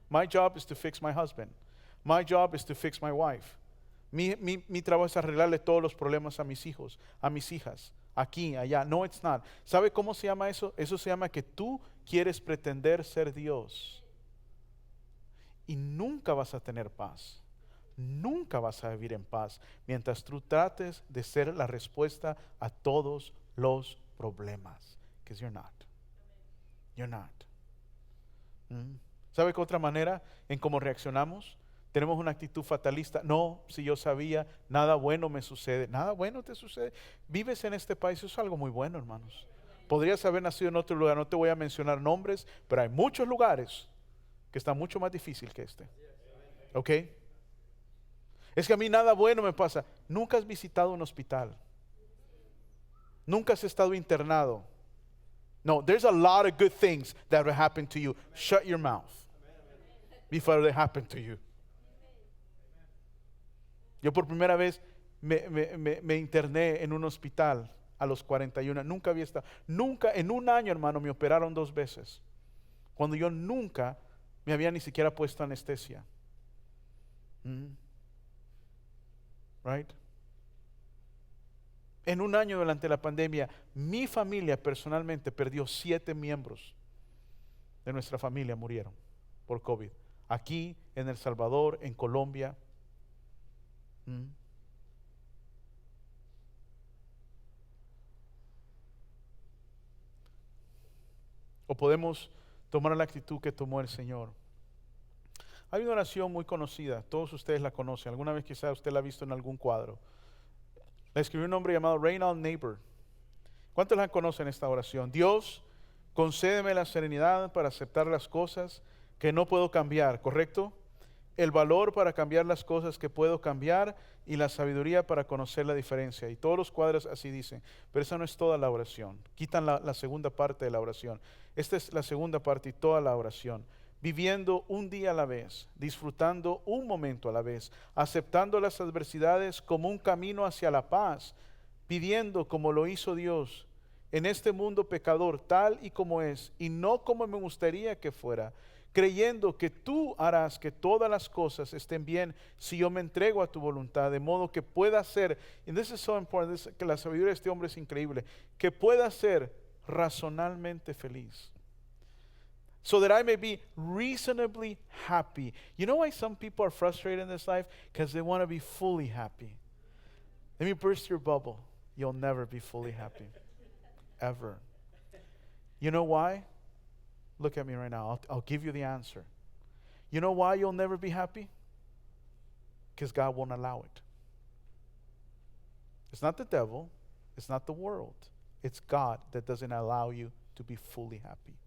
My job is to fix my husband. My job is to fix my wife. Mi trabajo es arreglarle todos los problemas a mis hijos, a mis hijas, aquí, allá. No, it's not. ¿Sabe cómo se llama eso? Eso se llama que tú quieres pretender ser Dios. Y nunca vas a tener paz. Nunca vas a vivir en paz mientras tú trates de ser la respuesta a todos los problemas. Because you're not. You're not. ¿Sabe qué otra manera en cómo reaccionamos? Tenemos una actitud fatalista. No, si yo sabía, nada bueno me sucede. Nada bueno te sucede. Vives en este país, eso es algo muy bueno, hermanos. Podrías haber nacido en otro lugar, no te voy a mencionar nombres, pero hay muchos lugares que están mucho más difícil que este. ¿Ok? Es que a mí nada bueno me pasa. Nunca has visitado un hospital. Nunca has estado internado. No, there's a lot of good things that will happen to you. Shut your mouth before they happen to you. Yo por primera vez me interné en un hospital a los 41. Nunca había estado. Nunca, en un año, hermano, me operaron 2 veces. Cuando yo nunca me había ni siquiera puesto anestesia. Right? En un año durante la pandemia, mi familia personalmente perdió 7 miembros de nuestra familia murieron por COVID. Aquí, en El Salvador, en Colombia. O podemos tomar la actitud que tomó el Señor. Hay una oración muy conocida, todos ustedes la conocen, alguna vez quizás usted la ha visto en algún cuadro. La escribió un hombre llamado Reinald Niebuhr. ¿Cuántos la conocen esta oración? Dios, concédeme la serenidad para aceptar las cosas que no puedo cambiar, ¿correcto? El valor para cambiar las cosas que puedo cambiar y la sabiduría para conocer la diferencia. Y todos los cuadros así dicen, pero esa no es toda la oración. Quitan la segunda parte de la oración. Esta es la segunda parte y toda la oración. Viviendo un día a la vez, disfrutando un momento a la vez, aceptando las adversidades como un camino hacia la paz, pidiendo como lo hizo Dios en este mundo pecador tal y como es y no como me gustaría que fuera, creyendo que tú harás que todas las cosas estén bien si yo me entrego a tu voluntad, de modo que pueda ser, y this is so important, que la sabiduría de este hombre es increíble, que pueda ser razonablemente feliz. So that I may be reasonably happy. You know why some people are frustrated in this life? Because they want to be fully happy. Let me burst your bubble. You'll never be fully happy. Ever. You know why? Look at me right now. I'll give you the answer. You know why you'll never be happy? Because God won't allow it. It's not the devil. It's not the world. It's God that doesn't allow you to be fully happy.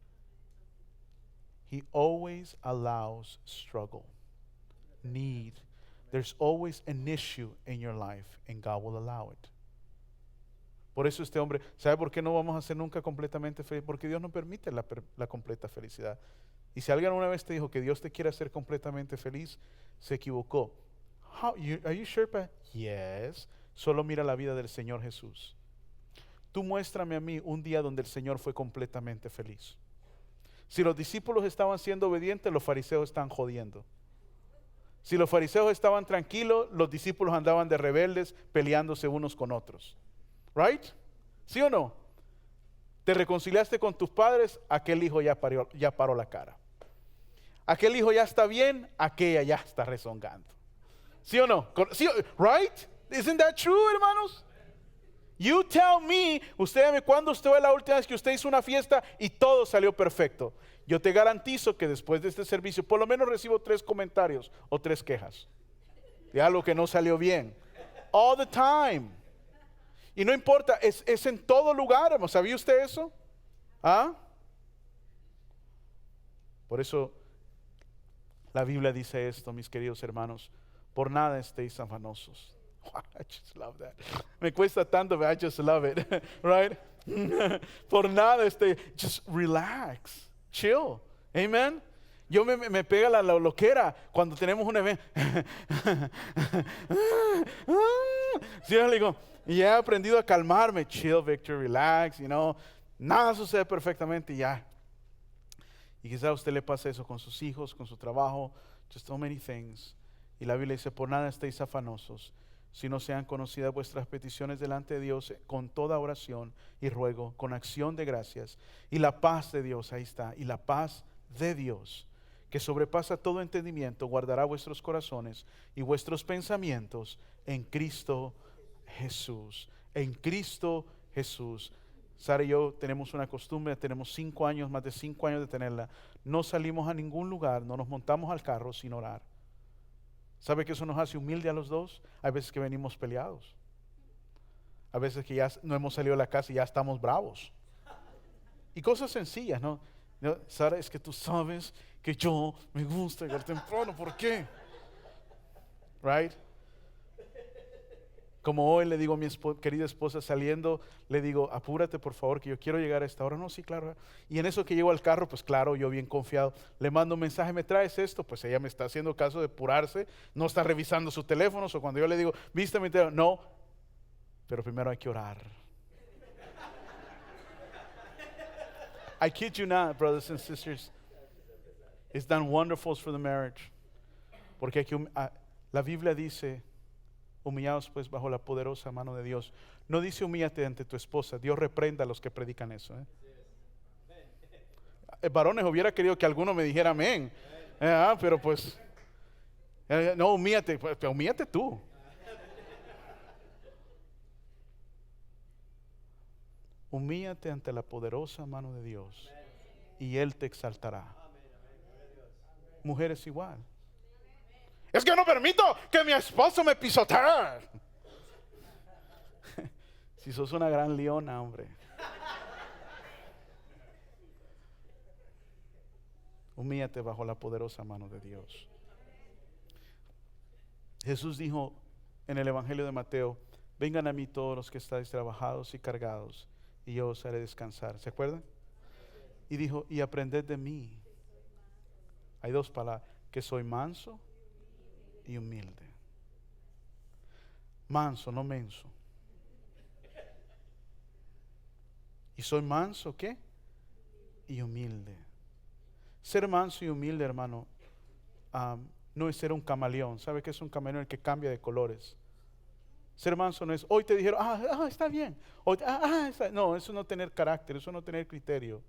He always allows struggle, need. There's always an issue in your life, and God will allow it. Por eso este hombre, ¿sabe por qué no vamos a ser nunca completamente felices? Porque Dios no permite la completa felicidad. Y si alguien una vez te dijo que Dios te quiere hacer completamente feliz, se equivocó. Are you sure? Yes. Solo mira la vida del Señor Jesús. Tú muéstrame a mí un día donde el Señor fue completamente feliz. Si los discípulos estaban siendo obedientes, los fariseos están jodiendo. Si los fariseos estaban tranquilos, los discípulos andaban de rebeldes, peleándose unos con otros. Right? ¿Sí o no? Te reconciliaste con tus padres, aquel hijo ya paró la cara. Aquel hijo ya está bien, aquella ya está rezongando. ¿Sí o no? ¿Sí? Right? Isn't that true, hermanos? You tell me, usted dime cuándo usted fue la última vez que usted hizo una fiesta y todo salió perfecto. Yo te garantizo que después de este servicio por lo menos recibo 3 comentarios o 3 quejas de algo que no salió bien. All the time. Y no importa, es en todo lugar, hermano. ¿Sabía usted eso? ¿Ah? Por eso la Biblia dice esto, mis queridos hermanos. Por nada estéis afanosos. I just love that. Me cuesta tanto, but I just love it. Right? Por nada just relax, chill. Amen. Yo me pega la loquera cuando tenemos un evento. Sí, yo le digo, y he aprendido a calmarme. Chill, Victor, relax, nada sucede perfectamente y ya. Y quizá a usted le pase eso con sus hijos, con su trabajo, just so many things. Y la Biblia dice, por nada estéis afanosos, si no sean conocidas vuestras peticiones delante de Dios con toda oración y ruego, con acción de gracias. Y la paz de Dios, ahí está, y la paz de Dios, que sobrepasa todo entendimiento, guardará vuestros corazones y vuestros pensamientos en Cristo Jesús. En Cristo Jesús. Sara y yo tenemos una costumbre, tenemos 5 años, más de 5 años de tenerla. No salimos a ningún lugar, no nos montamos al carro sin orar. ¿Sabe que eso nos hace humilde a los dos? Hay veces que venimos peleados. A veces que ya no hemos salido de la casa y ya estamos bravos. Y cosas sencillas, ¿no? Sara, es que tú sabes que yo me gusta llegar temprano, ¿por qué? Right? Como hoy le digo a mi querida esposa saliendo, le digo, apúrate por favor que yo quiero llegar a esta hora. No, sí, claro. Y en eso que llego al carro, pues claro, yo bien confiado, le mando un mensaje, ¿me traes esto? Pues ella me está haciendo caso de apurarse, no está revisando sus teléfonos, o cuando yo le digo, ¿viste mi teléfono? No, pero primero hay que orar. I kid you not, brothers and sisters. It's done wonderful for the marriage. Porque hay que, la Biblia dice, humillados pues bajo la poderosa mano de Dios. No dice humíllate ante tu esposa. Dios reprenda a los que predican eso. Varones, hubiera querido que alguno me dijera amén. Pero pues, no, humíllate, pues, humíllate tú. Humíllate ante la poderosa mano de Dios y Él te exaltará. Mujeres igual. Es que no permito que mi esposo me pisotee. Si sos una gran leona, hombre. Humíllate bajo la poderosa mano de Dios. Jesús dijo en el Evangelio de Mateo, vengan a mí todos los que estáis trabajados y cargados, y yo os haré descansar. ¿Se acuerdan? Y dijo, y aprended de mí. Hay 2 palabras, que soy manso y humilde. Manso, no menso. Y soy manso, ¿qué? Y humilde. Ser manso y humilde, hermano, no es ser un camaleón. ¿Sabe qué es un camaleón? El que cambia de colores. Ser manso no es, hoy te dijeron, está bien. Hoy, no, eso no tener carácter, eso no tener criterio.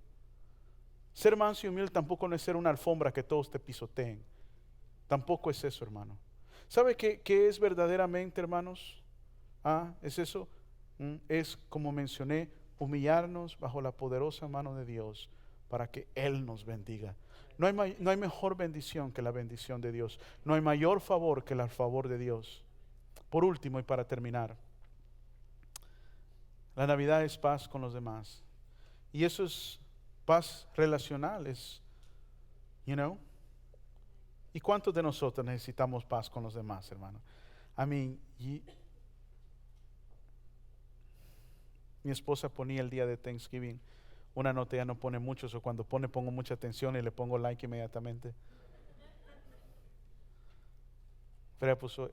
Ser manso y humilde tampoco no es ser una alfombra que todos te pisoteen. Tampoco es eso, hermano. ¿Sabe qué es verdaderamente, hermanos? ¿Es eso? Es, como mencioné, humillarnos bajo la poderosa mano de Dios para que Él nos bendiga. No hay mejor bendición que la bendición de Dios. No hay mayor favor que el favor de Dios. Por último y para terminar, la Navidad es paz con los demás. Y eso es paz relacional, es, ¿Y cuántos de nosotros necesitamos paz con los demás, hermano? Mi esposa ponía el día de Thanksgiving una nota, ya no pone mucho, o cuando pongo mucha atención y le pongo like inmediatamente. Pero puso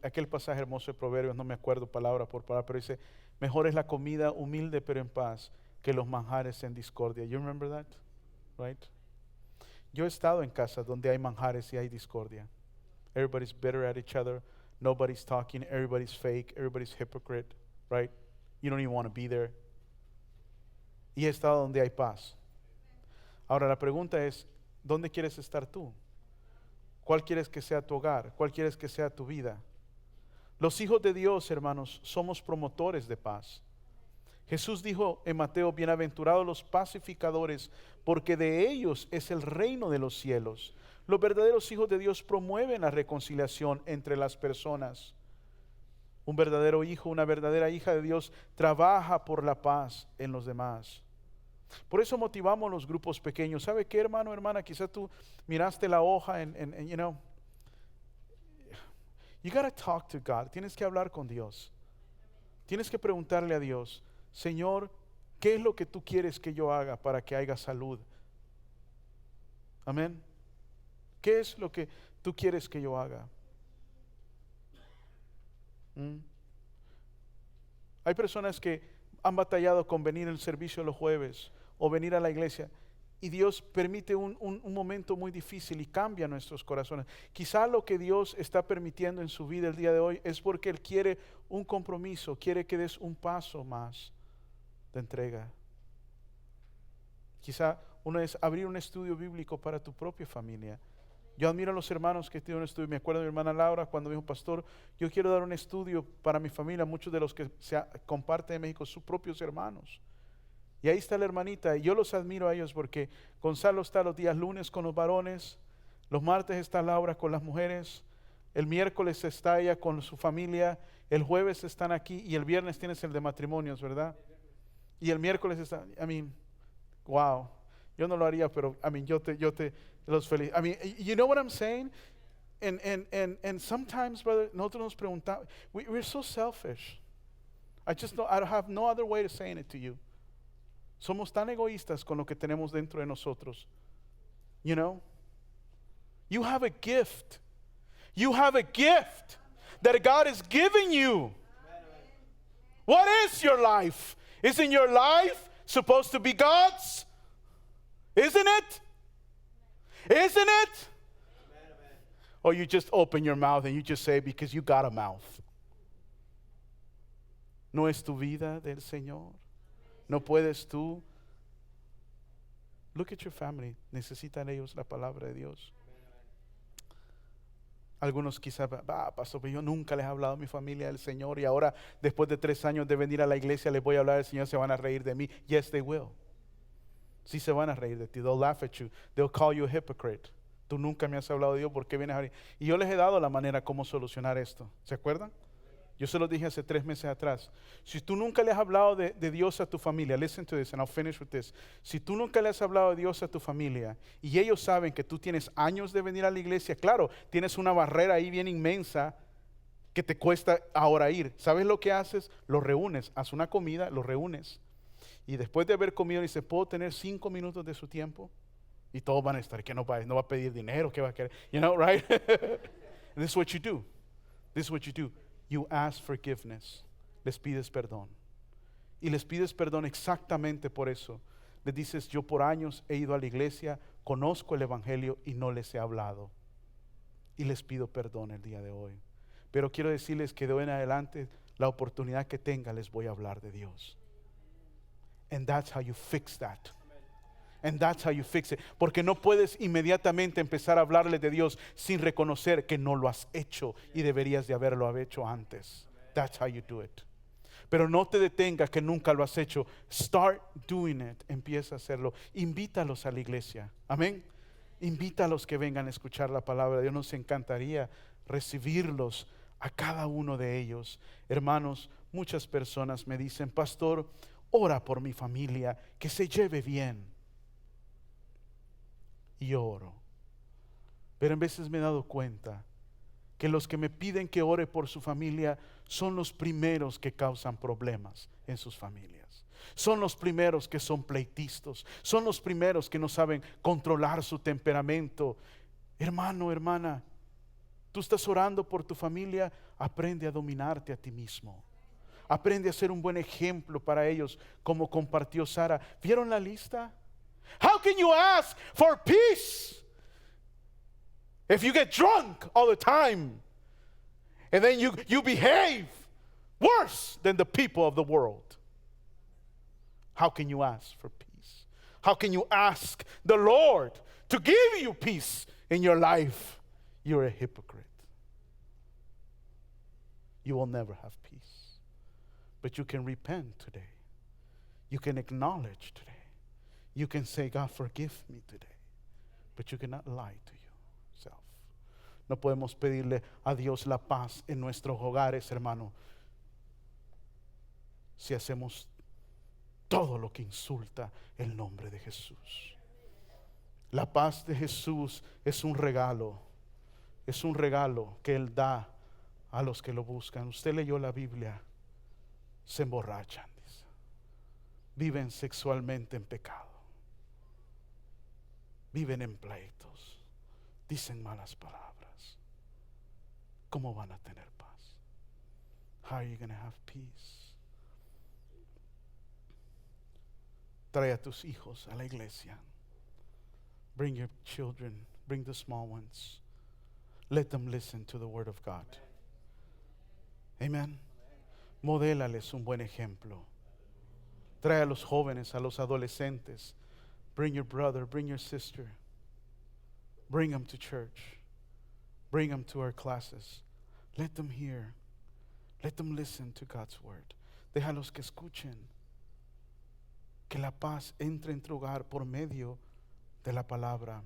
aquel pasaje hermoso de Proverbios, no me acuerdo palabra por palabra, pero dice, mejor es la comida humilde pero en paz que los manjares en discordia. You remember that? Right? Yo he estado en casas donde hay manjares y hay discordia. Everybody's bitter at each other. Nobody's talking. Everybody's fake. Everybody's hypocrite. Right? You don't even want to be there. Y he estado donde hay paz. Ahora la pregunta es, ¿dónde quieres estar tú? ¿Cuál quieres que sea tu hogar? ¿Cuál quieres que sea tu vida? Los hijos de Dios, hermanos, somos promotores de paz. Jesús dijo en Mateo, bienaventurados los pacificadores, porque de ellos es el reino de los cielos. Los verdaderos hijos de Dios promueven la reconciliación entre las personas. Un verdadero hijo, una verdadera hija de Dios trabaja por la paz en los demás. Por eso motivamos los grupos pequeños. ¿Sabe qué, hermano, hermana? Quizás tú miraste la hoja You gotta talk to God. Tienes que hablar con Dios. Tienes que preguntarle a Dios, Señor, ¿qué es lo que tú quieres que yo haga para que haya salud? Amén. ¿Qué es lo que tú quieres que yo haga? Hay personas que han batallado con venir al servicio los jueves o venir a la iglesia, y Dios permite un momento muy difícil y cambia nuestros corazones. Quizá lo que Dios está permitiendo en su vida el día de hoy es porque Él quiere un compromiso, quiere que des un paso más de entrega. Quizá uno es abrir un estudio bíblico para tu propia familia. Yo admiro a los hermanos que tienen un estudio. Me acuerdo de mi hermana Laura cuando me dijo, pastor, yo quiero dar un estudio para mi familia. Muchos de los que se comparten en México, sus propios hermanos. Y ahí está la hermanita, y yo los admiro a ellos porque Gonzalo está los días lunes con los varones, los martes está Laura con las mujeres, el miércoles está ella con su familia, el jueves están aquí y el viernes tienes el de matrimonios, ¿verdad? Y el miércoles está, wow, yo no lo haría, pero yo te los felicito. You know what I'm saying? And sometimes, brother, nosotros nos preguntamos, we're so selfish. I have no other way of saying it to you. Somos tan egoístas con lo que tenemos dentro de nosotros. You know? You have a gift. You have a gift that God is giving you. What is your life? Isn't your life supposed to be God's? Isn't it? Isn't it? Or you just open your mouth and you just say because you got a mouth. ¿No es tu vida del Señor? ¿No puedes tú? Look at your family. Necesitan ellos la palabra de Dios. Algunos quizás, pastor, pero yo nunca les he hablado a mi familia del Señor y ahora después de 3 años de venir a la iglesia les voy a hablar del Señor, se van a reír de mí. Yes, they will. Sí se van a reír de ti. They'll laugh at you. They'll call you a hypocrite. Tú nunca me has hablado de Dios, ¿por qué vienes a venir? Y yo les he dado la manera cómo solucionar esto. ¿Se acuerdan? Yo se lo dije hace 3 meses atrás. Si tú nunca le has hablado de Dios a tu familia, listen to this and I'll finish with this. Si tú nunca le has hablado de Dios a tu familia y ellos saben que tú tienes años de venir a la iglesia, claro, tienes una barrera ahí bien inmensa que te cuesta ahora ir. ¿Sabes lo que haces? Los reúnes, haz una comida, los reúnes. Y después de haber comido, dice, ¿puedo tener 5 minutos de su tiempo? Y todos van a estar, que no va a pedir dinero, ¿qué va a querer? You know, right? This is what you do. This is what you do. You ask forgiveness. Les pides perdón. Y les pides perdón exactamente por eso. Les dices, yo por años he ido a la iglesia, conozco el evangelio y no les he hablado. Y les pido perdón el día de hoy. Pero quiero decirles que de hoy en adelante, la oportunidad que tenga, les voy a hablar de Dios. And that's how you fix that. And that's how you fix it. Porque no puedes inmediatamente empezar a hablarle de Dios sin reconocer que no lo has hecho y deberías de haberlo hecho antes. That's how you do it. Pero no te detengas que nunca lo has hecho. Start doing it. Empieza a hacerlo. Invítalos a la iglesia. Amén. Invítalos que vengan a escuchar la palabra de Dios. Nos encantaría recibirlos a cada uno de ellos. Hermanos, muchas personas me dicen, pastor, ora por mi familia, que se lleve bien. Y oro. Pero en veces me he dado cuenta que los que me piden que ore por su familia son los primeros que causan problemas en sus familias. Son los primeros que son pleitistas. Son los primeros que no saben controlar su temperamento. Hermano, hermana, tú estás orando por tu familia, aprende a dominarte a ti mismo. Aprende a ser un buen ejemplo para ellos, como compartió Sara. ¿Vieron la lista? How can you ask for peace if you get drunk all the time and then you behave worse than the people of the world? How can you ask for peace? How can you ask the Lord to give you peace in your life? You're a hypocrite. You will never have peace. But you can repent today. You can acknowledge today. You can say, God, forgive me today. But you cannot lie to yourself. No podemos pedirle a Dios la paz en nuestros hogares, hermano, si hacemos todo lo que insulta el nombre de Jesús. La paz de Jesús es un regalo que Él da a los que lo buscan. Usted leyó la Biblia, se emborrachan, dice. Viven sexualmente en pecado. Viven en pleitos. Dicen malas palabras. ¿Cómo van a tener paz? How are you going to have peace? Trae a tus hijos a la iglesia. Bring your children, bring the small ones. Let them listen to the word of God. Amen. Modélales un buen ejemplo. Trae a los jóvenes, a los adolescentes. Bring your brother, bring your sister. Bring them to church. Bring them to our classes. Let them hear. Let them listen to God's word. Déjalos que escuchen. Que la paz entre en tu hogar por medio de la palabra.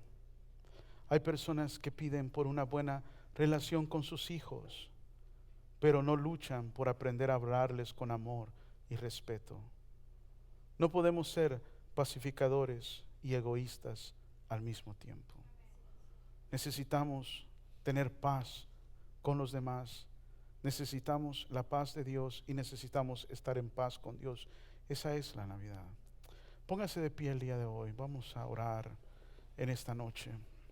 Hay personas que piden por una buena relación con sus hijos, pero no luchan por aprender a hablarles con amor y respeto. No podemos ser pacificadores y egoístas al mismo tiempo. Necesitamos tener paz con los demás. Necesitamos la paz de Dios y necesitamos estar en paz con Dios. Esa es la Navidad. Póngase de pie el día de hoy. Vamos a orar en esta noche.